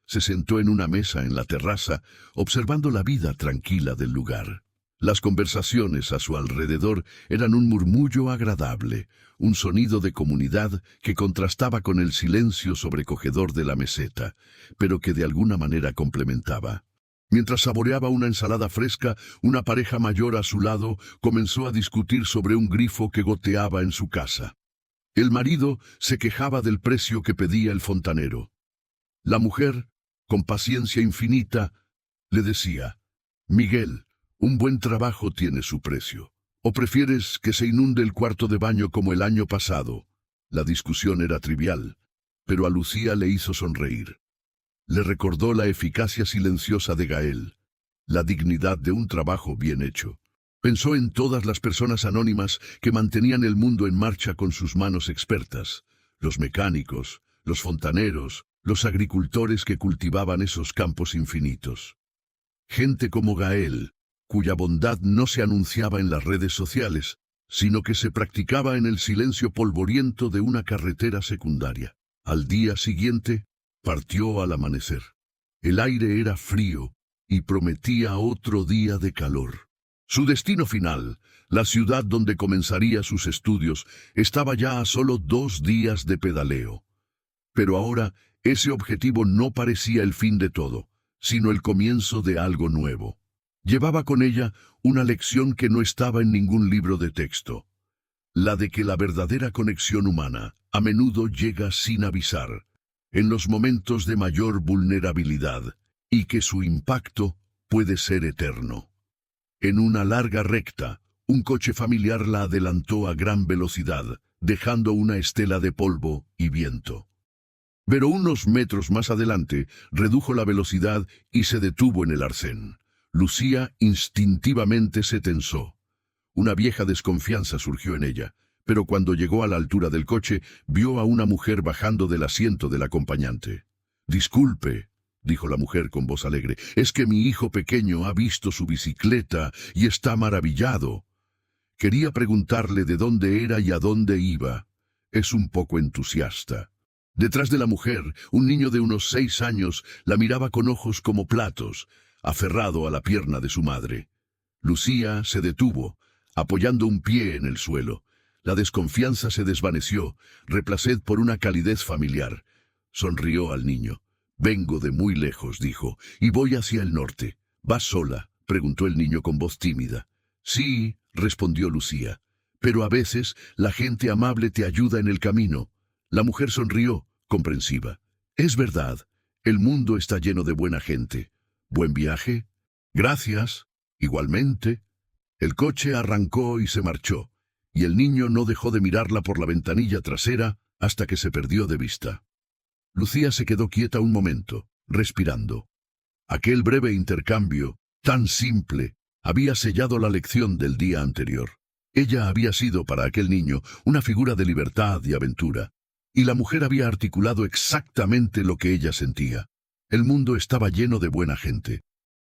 Se sentó en una mesa en la terraza, observando la vida tranquila del lugar. Las conversaciones a su alrededor eran un murmullo agradable, un sonido de comunidad que contrastaba con el silencio sobrecogedor de la meseta, pero que de alguna manera complementaba. Mientras saboreaba una ensalada fresca, una pareja mayor a su lado comenzó a discutir sobre un grifo que goteaba en su casa. El marido se quejaba del precio que pedía el fontanero. La mujer, con paciencia infinita, le decía: «Miguel, un buen trabajo tiene su precio. ¿O prefieres que se inunde el cuarto de baño como el año pasado?» La discusión era trivial, pero a Lucía le hizo sonreír. Le recordó la eficacia silenciosa de Gael, la dignidad de un trabajo bien hecho. Pensó en todas las personas anónimas que mantenían el mundo en marcha con sus manos expertas, los mecánicos, los fontaneros, los agricultores que cultivaban esos campos infinitos. Gente como Gael, cuya bondad no se anunciaba en las redes sociales, sino que se practicaba en el silencio polvoriento de una carretera secundaria. Al día siguiente, partió al amanecer. El aire era frío y prometía otro día de calor. Su destino final, la ciudad donde comenzaría sus estudios, estaba ya a solo 2 días de pedaleo. Pero ahora, ese objetivo no parecía el fin de todo, sino el comienzo de algo nuevo. Llevaba con ella una lección que no estaba en ningún libro de texto, la de que la verdadera conexión humana a menudo llega sin avisar, en los momentos de mayor vulnerabilidad, y que su impacto puede ser eterno. En una larga recta, un coche familiar la adelantó a gran velocidad, dejando una estela de polvo y viento. Pero unos metros más adelante redujo la velocidad y se detuvo en el arcén. Lucía instintivamente se tensó. Una vieja desconfianza surgió en ella, pero cuando llegó a la altura del coche, vio a una mujer bajando del asiento del acompañante. «Disculpe», dijo la mujer con voz alegre, «es que mi hijo pequeño ha visto su bicicleta y está maravillado. Quería preguntarle de dónde era y a dónde iba. Es un poco entusiasta». Detrás de la mujer, un niño de unos 6 años la miraba con ojos como platos, aferrado a la pierna de su madre. Lucía se detuvo, apoyando un pie en el suelo. La desconfianza se desvaneció, reemplaced por una calidez familiar. Sonrió al niño. «Vengo de muy lejos», dijo, «y voy hacia el norte». «¿Vas sola?», preguntó el niño con voz tímida. «Sí», respondió Lucía, «pero a veces la gente amable te ayuda en el camino». La mujer sonrió, comprensiva. «Es verdad, el mundo está lleno de buena gente. ¿Buen viaje?» «Gracias. Igualmente». El coche arrancó y se marchó, y el niño no dejó de mirarla por la ventanilla trasera hasta que se perdió de vista. Lucía se quedó quieta un momento, respirando. Aquel breve intercambio, tan simple, había sellado la lección del día anterior. Ella había sido para aquel niño una figura de libertad y aventura, y la mujer había articulado exactamente lo que ella sentía. El mundo estaba lleno de buena gente.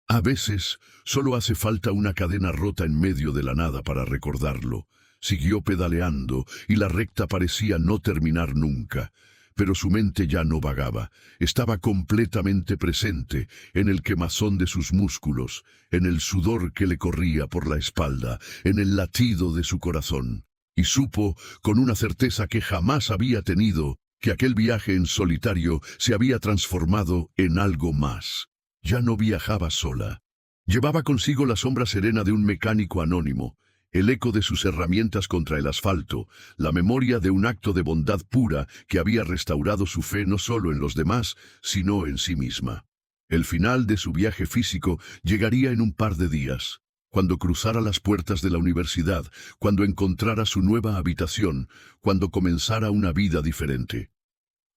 A veces solo hace falta una cadena rota en medio de la nada para recordarlo. Siguió pedaleando y la recta parecía no terminar nunca. Pero su mente ya no vagaba, estaba completamente presente en el quemazón de sus músculos, en el sudor que le corría por la espalda, en el latido de su corazón. Y supo, con una certeza que jamás había tenido, que aquel viaje en solitario se había transformado en algo más. Ya no viajaba sola. Llevaba consigo la sombra serena de un mecánico anónimo, el eco de sus herramientas contra el asfalto, la memoria de un acto de bondad pura que había restaurado su fe no solo en los demás, sino en sí misma. El final de su viaje físico llegaría en un par de días, cuando cruzara las puertas de la universidad, cuando encontrara su nueva habitación, cuando comenzara una vida diferente.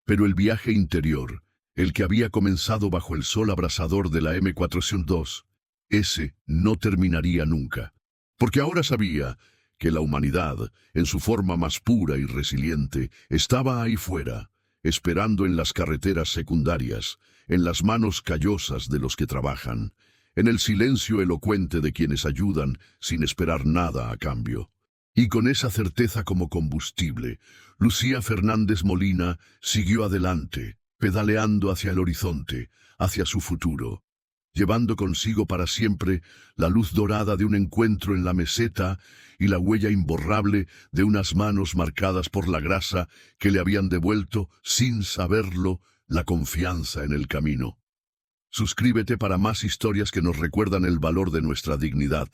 Pero el viaje interior, el que había comenzado bajo el sol abrasador de la M402, ese no terminaría nunca. Porque ahora sabía que la humanidad, en su forma más pura y resiliente, estaba ahí fuera, esperando en las carreteras secundarias, en las manos callosas de los que trabajan, en el silencio elocuente de quienes ayudan sin esperar nada a cambio. Y con esa certeza como combustible, Lucía Fernández Molina siguió adelante, pedaleando hacia el horizonte, hacia su futuro, llevando consigo para siempre la luz dorada de un encuentro en la meseta y la huella imborrable de unas manos marcadas por la grasa que le habían devuelto, sin saberlo, la confianza en el camino. Suscríbete para más historias que nos recuerdan el valor de nuestra dignidad.